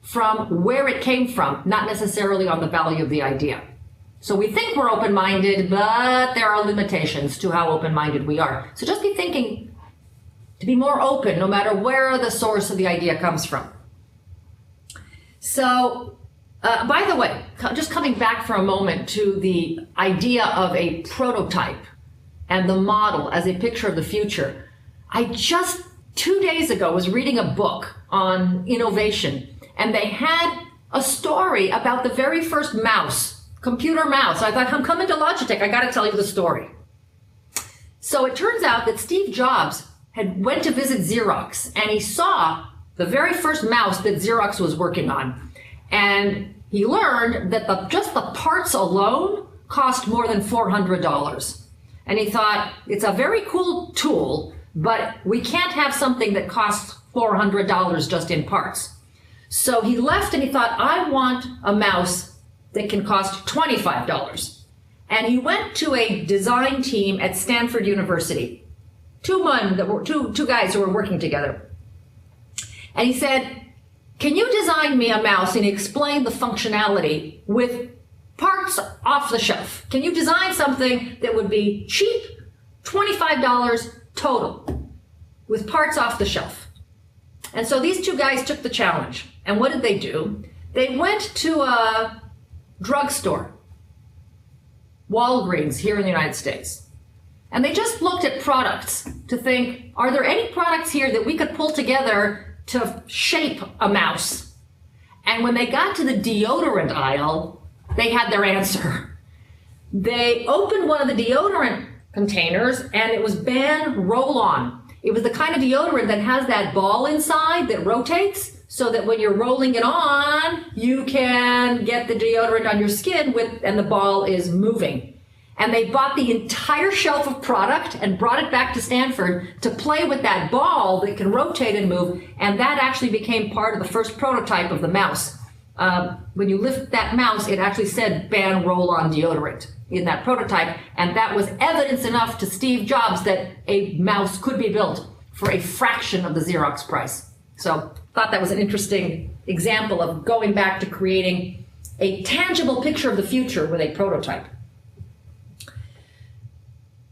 From where it came from, not necessarily on the value of the idea. So we think we're open-minded, but there are limitations to how open-minded we are. So just be thinking to be more open, no matter where the source of the idea comes from. So, by the way, just coming back for a moment to the idea of a prototype and the model as a picture of the future, I just 2 days ago was reading a book on innovation, and they had a story about the very first mouse, computer mouse. I thought, I'm coming to Logitech, I gotta tell you the story. So it turns out that Steve Jobs went to visit Xerox, and he saw the very first mouse that Xerox was working on. And he learned that just the parts alone cost more than $400. And he thought, it's a very cool tool, but we can't have something that costs $400 just in parts. So he left and he thought, I want a mouse that can cost $25. And he went to a design team at Stanford University. Two guys who were working together. And he said, can you design me a mouse? And he explained the functionality with parts off the shelf. Can you design something that would be cheap, $25 total, with parts off the shelf? And so these two guys took the challenge. And what did they do? They went to a drugstore, Walgreens here in the United States. And they just looked at products to think, are there any products here that we could pull together to shape a mouse? And when they got to the deodorant aisle, they had their answer. They opened one of the deodorant containers, and it was Ban Roll-On. It was the kind of deodorant that has that ball inside that rotates, so that when you're rolling it on, you can get the deodorant on your skin and the ball is moving. And they bought the entire shelf of product and brought it back to Stanford to play with that ball that can rotate and move, and that actually became part of the first prototype of the mouse. When you lift that mouse, it actually said Ban Roll-On deodorant in that prototype, and that was evidence enough to Steve Jobs that a mouse could be built for a fraction of the Xerox price. So thought that was an interesting example of going back to creating a tangible picture of the future with a prototype.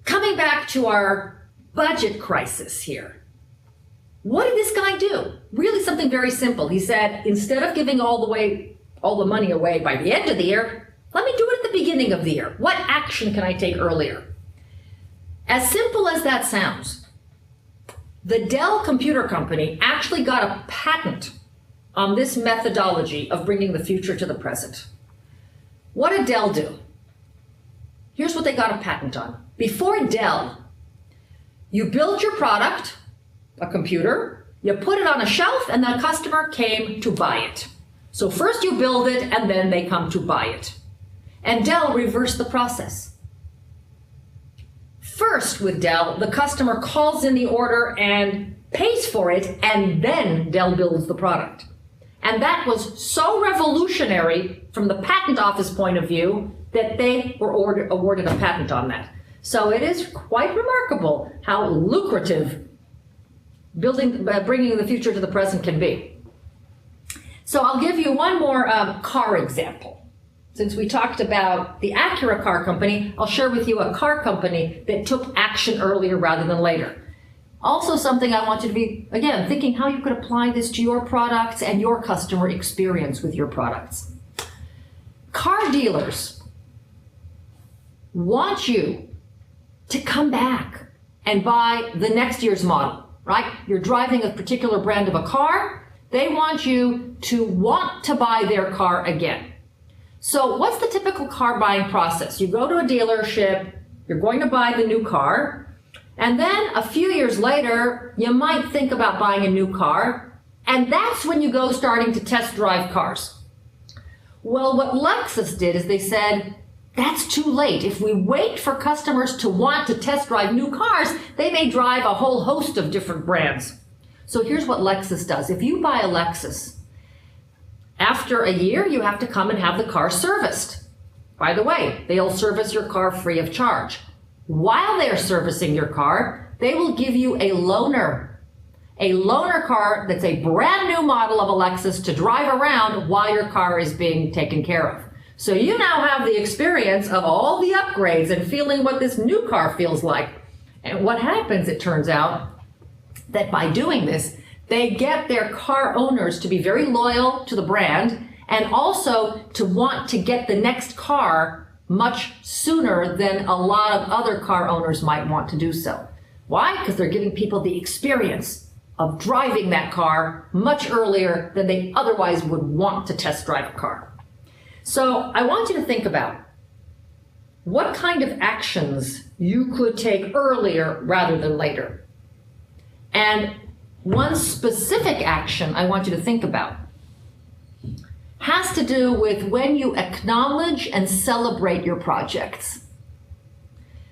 Coming back to our budget crisis here, what did this guy do? Really something very simple. He said, instead of giving all the money away by the end of the year, let me do it at the beginning of the year. What action can I take earlier? As simple as that sounds, the Dell Computer Company actually got a patent on this methodology of bringing the future to the present. What did Dell do? Here's what they got a patent on. Before Dell, you built your product, a computer, you put it on a shelf, and the customer came to buy it. So first you build it, and then they come to buy it. And Dell reversed the process. First with Dell, the customer calls in the order and pays for it, and then Dell builds the product. And that was so revolutionary from the patent office point of view that they were awarded a patent on that. So it is quite remarkable how lucrative bringing the future to the present can be. So I'll give you one more car example. Since we talked about the Acura car company, I'll share with you a car company that took action earlier rather than later. Also something I want you to be, again, thinking how you could apply this to your products and your customer experience with your products. Car dealers want you to come back and buy the next year's model, right? You're driving a particular brand of a car. They want you to want to buy their car again. So what's the typical car buying process? You go to a dealership, you're going to buy the new car, and then a few years later, you might think about buying a new car, and that's when you go starting to test drive cars. Well, what Lexus did is they said, that's too late. If we wait for customers to want to test drive new cars, they may drive a whole host of different brands. So here's what Lexus does. If you buy a Lexus, after a year, you have to come and have the car serviced. By the way, they'll service your car free of charge. While they're servicing your car, they will give you a loaner car that's a brand new model of a Lexus to drive around while your car is being taken care of. So you now have the experience of all the upgrades and feeling what this new car feels like. And what happens, it turns out, that by doing this, they get their car owners to be very loyal to the brand and also to want to get the next car much sooner than a lot of other car owners might want to do so. Why? Because they're giving people the experience of driving that car much earlier than they otherwise would want to test drive a car. So I want you to think about what kind of actions you could take earlier rather than later. And one specific action I want you to think about has to do with when you acknowledge and celebrate your projects.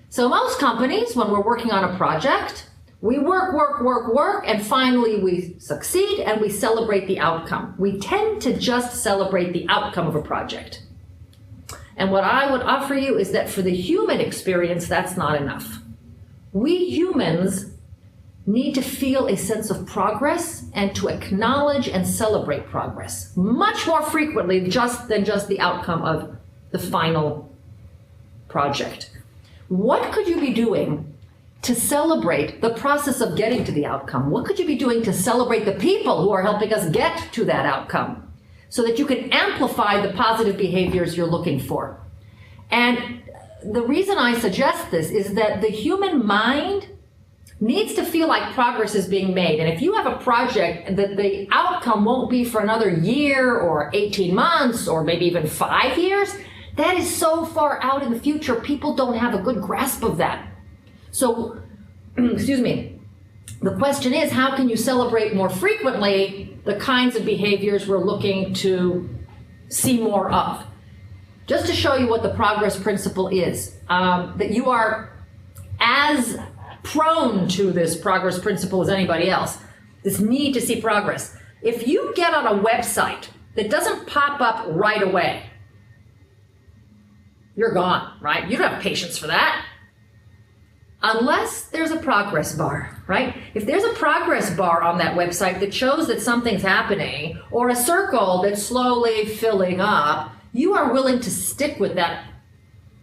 So most companies, when we're working on a project, we work, and finally we succeed and we celebrate the outcome. We tend to just celebrate the outcome of a project. And what I would offer you is that for the human experience, that's not enough. We humans need to feel a sense of progress and to acknowledge and celebrate progress much more frequently than just the outcome of the final project. What could you be doing to celebrate the process of getting to the outcome? What could you be doing to celebrate the people who are helping us get to that outcome so that you can amplify the positive behaviors you're looking for? And the reason I suggest this is that the human mind needs to feel like progress is being made. And if you have a project that the outcome won't be for another year or 18 months or maybe even 5 years, that is so far out in the future, people don't have a good grasp of that. So, excuse me, the question is, how can you celebrate more frequently the kinds of behaviors we're looking to see more of? Just to show you what the progress principle is, that you are as prone to this progress principle as anybody else, this need to see progress. If you get on a website that doesn't pop up right away, you're gone, right? You don't have patience for that. Unless there's a progress bar, right? If there's a progress bar on that website that shows that something's happening, or a circle that's slowly filling up, you are willing to stick with that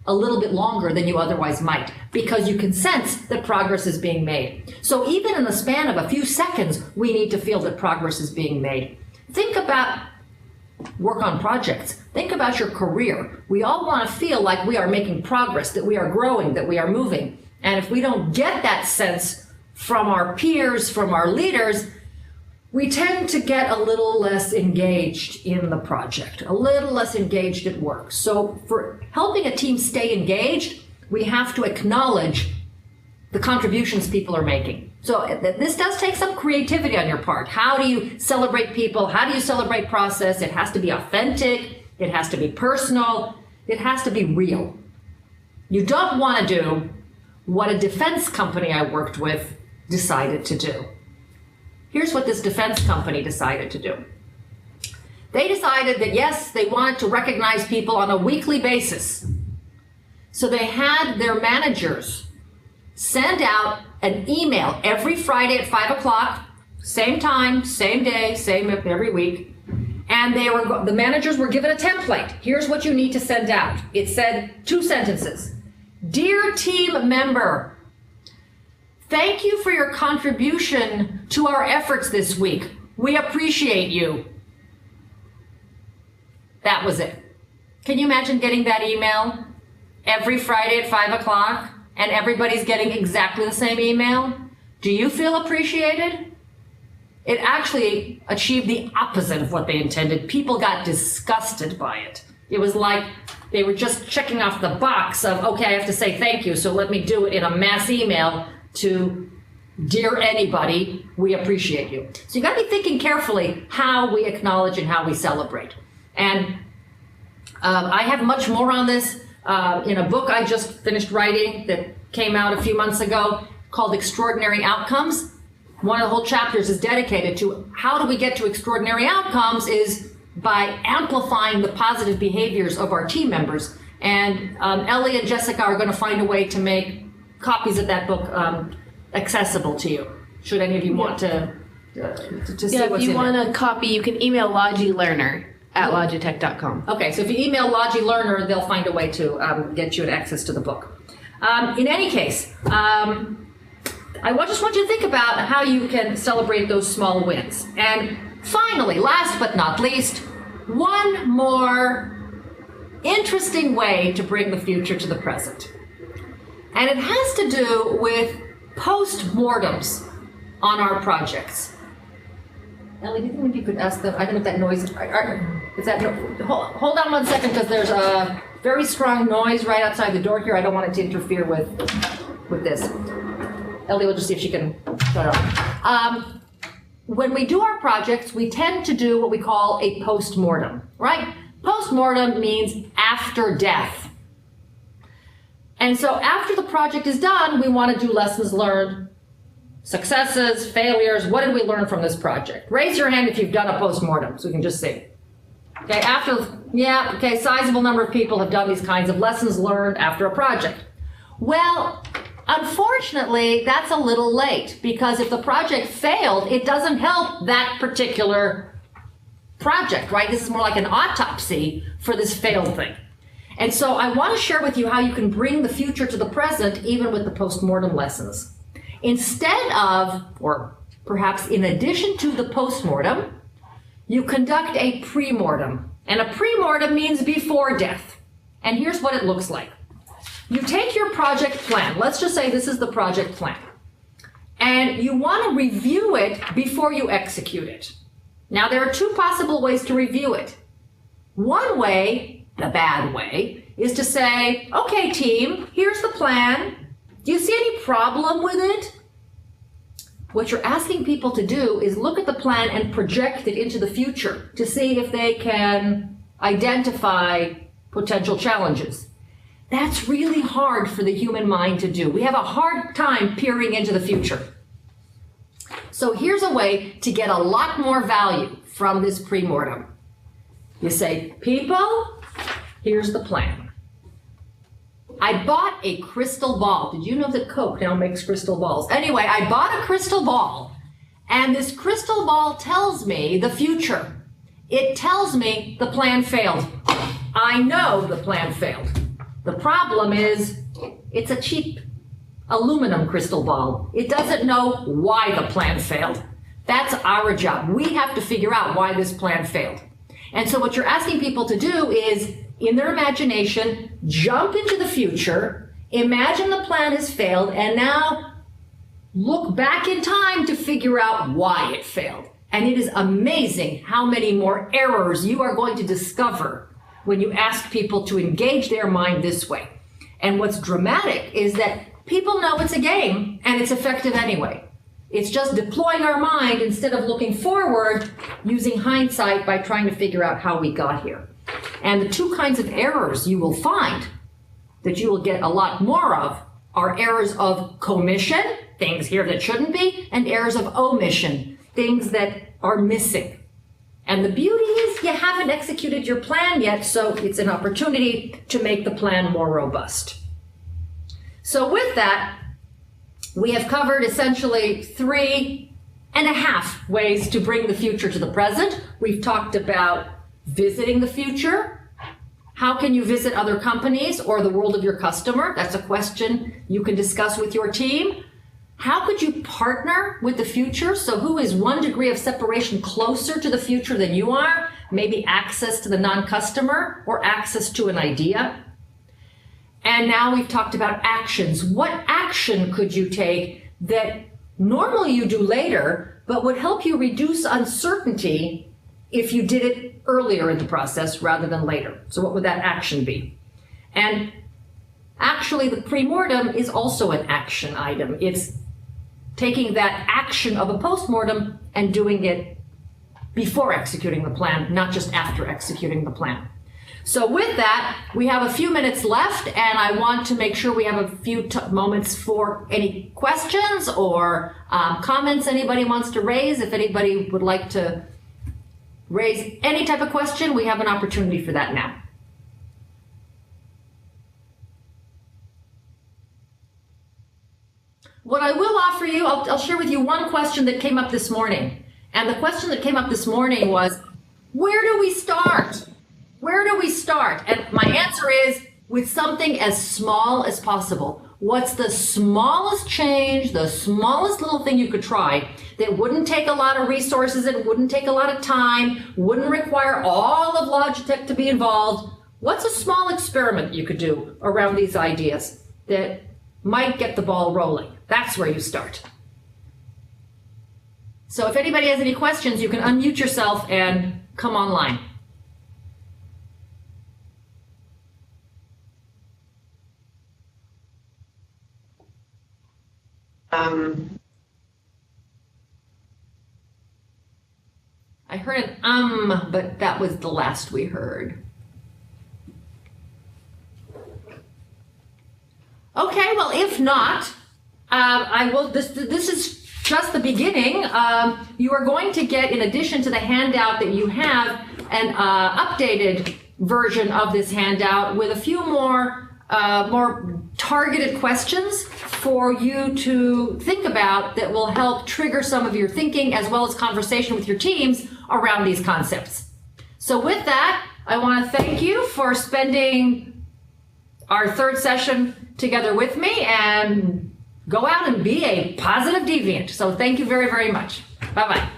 a little bit longer than you otherwise might, because you can sense that progress is being made. So even in the span of a few seconds, we need to feel that progress is being made. Think about work on projects. Think about your career. We all want to feel like we are making progress, that we are growing, that we are moving. And if we don't get that sense from our peers, from our leaders, we tend to get a little less engaged in the project, a little less engaged at work. So for helping a team stay engaged, we have to acknowledge the contributions people are making. So this does take some creativity on your part. How do you celebrate people? How do you celebrate process? It has to be authentic. It has to be personal. It has to be real. You don't want to do what a defense company I worked with decided to do. Here's what this defense company decided to do. They decided that, yes, they wanted to recognize people on a weekly basis. So they had their managers send out an email every Friday at 5 o'clock, same time, same day, same every week. And the managers were given a template. Here's what you need to send out. It said 2 sentences. Dear team member, thank you for your contribution to our efforts this week. We appreciate you. That was it. Can you imagine getting that email every Friday at 5 o'clock and everybody's getting exactly the same email? Do you feel appreciated? It actually achieved the opposite of what they intended. People got disgusted by it. It was like they were just checking off the box of, okay, I have to say thank you, so let me do it in a mass email to dear anybody, we appreciate you. So you got to be thinking carefully how we acknowledge and how we celebrate. And I have much more on this in a book I just finished writing that came out a few months ago called Extraordinary Outcomes. One of the whole chapters is dedicated to how do we get to extraordinary outcomes is by amplifying the positive behaviors of our team members. And Ellie and Jessica are going to find a way to make copies of that book accessible to you, should any of you want to see what's in if you want there. a copy, you can email logilearner@logitech.com. Okay, so if you email Logi Learner, they'll find a way to get you an access to the book. In any case, I just want you to think about how you can celebrate those small wins. And finally, last but not least, one more interesting way to bring the future to the present. And it has to do with post-mortems on our projects. Ellie, do you think maybe you could ask them? I don't know if that noise is that. Hold on one second, because there's a very strong noise right outside the door here. I don't want it to interfere with this. Ellie will just see if she can shut it off. When we do our projects, we tend to do what we call a post-mortem, right? Post-mortem means after death. And so after the project is done, we want to do lessons learned, successes, failures. What did we learn from this project? Raise your hand if you've done a post-mortem so we can just see. Okay, sizable number of people have done these kinds of lessons learned after a project. Well, unfortunately, that's a little late, because if the project failed, it doesn't help that particular project, right? This is more like an autopsy for this failed thing. And so I want to share with you how you can bring the future to the present, even with the post-mortem lessons. Instead of, or perhaps in addition to the post-mortem, you conduct a pre-mortem. And a pre-mortem means before death. And here's what it looks like. You take your project plan. Let's just say this is the project plan. And you want to review it before you execute it. Now, there are two possible ways to review it. One way, the bad way, is to say, okay, team, here's the plan. Do you see any problem with it? What you're asking people to do is look at the plan and project it into the future to see if they can identify potential challenges. That's really hard for the human mind to do. We have a hard time peering into the future. So here's a way to get a lot more value from this pre-mortem. You say, people, here's the plan. I bought a crystal ball. Did you know that Coke now makes crystal balls? Anyway, I bought a crystal ball, and this crystal ball tells me the future. It tells me the plan failed. I know the plan failed. The problem is, it's a cheap aluminum crystal ball. It doesn't know why the plan failed. That's our job. We have to figure out why this plan failed. And so what you're asking people to do is, in their imagination, jump into the future, imagine the plan has failed, and now look back in time to figure out why it failed. And it is amazing how many more errors you are going to discover when you ask people to engage their mind this way. And what's dramatic is that people know it's a game and it's effective anyway. It's just deploying our mind instead of looking forward, using hindsight by trying to figure out how we got here. And the two kinds of errors you will find that you will get a lot more of are errors of commission, things here that shouldn't be, and errors of omission, things that are missing. And the beauty is you haven't executed your plan yet, so it's an opportunity to make the plan more robust. So with that, we have covered essentially 3.5 ways to bring the future to the present. We've talked about visiting the future. How can you visit other companies or the world of your customer? That's a question you can discuss with your team. How could you partner with the future? So who is 1 degree of separation closer to the future than you are? Maybe access to the non-customer or access to an idea. And now we've talked about actions. What action could you take that normally you do later, but would help you reduce uncertainty if you did it earlier in the process rather than later? So what would that action be? And actually, the pre-mortem is also an action item. It's taking that action of a post-mortem and doing it before executing the plan, not just after executing the plan. So with that, we have a few minutes left, and I want to make sure we have a few moments for any questions or comments anybody wants to raise. If anybody would like to raise any type of question, we have an opportunity for that now. What I will offer you, I'll share with you one question that came up this morning. And the question that came up this morning was, where do we start? Where do we start? And my answer is with something as small as possible. What's the smallest change, the smallest little thing you could try that wouldn't take a lot of resources, it wouldn't take a lot of time, wouldn't require all of Logitech to be involved? What's a small experiment you could do around these ideas that might get the ball rolling? That's where you start. So if anybody has any questions, you can unmute yourself and come online. I heard an but that was the last we heard. Okay, well, if not, I will. This is just the beginning. You are going to get, in addition to the handout that you have, an updated version of this handout with a few more targeted questions for you to think about that will help trigger some of your thinking as well as conversation with your teams around these concepts. So with that, I want to thank you for spending our third session together with me, and go out and be a positive deviant. So thank you very, very much. Bye-bye.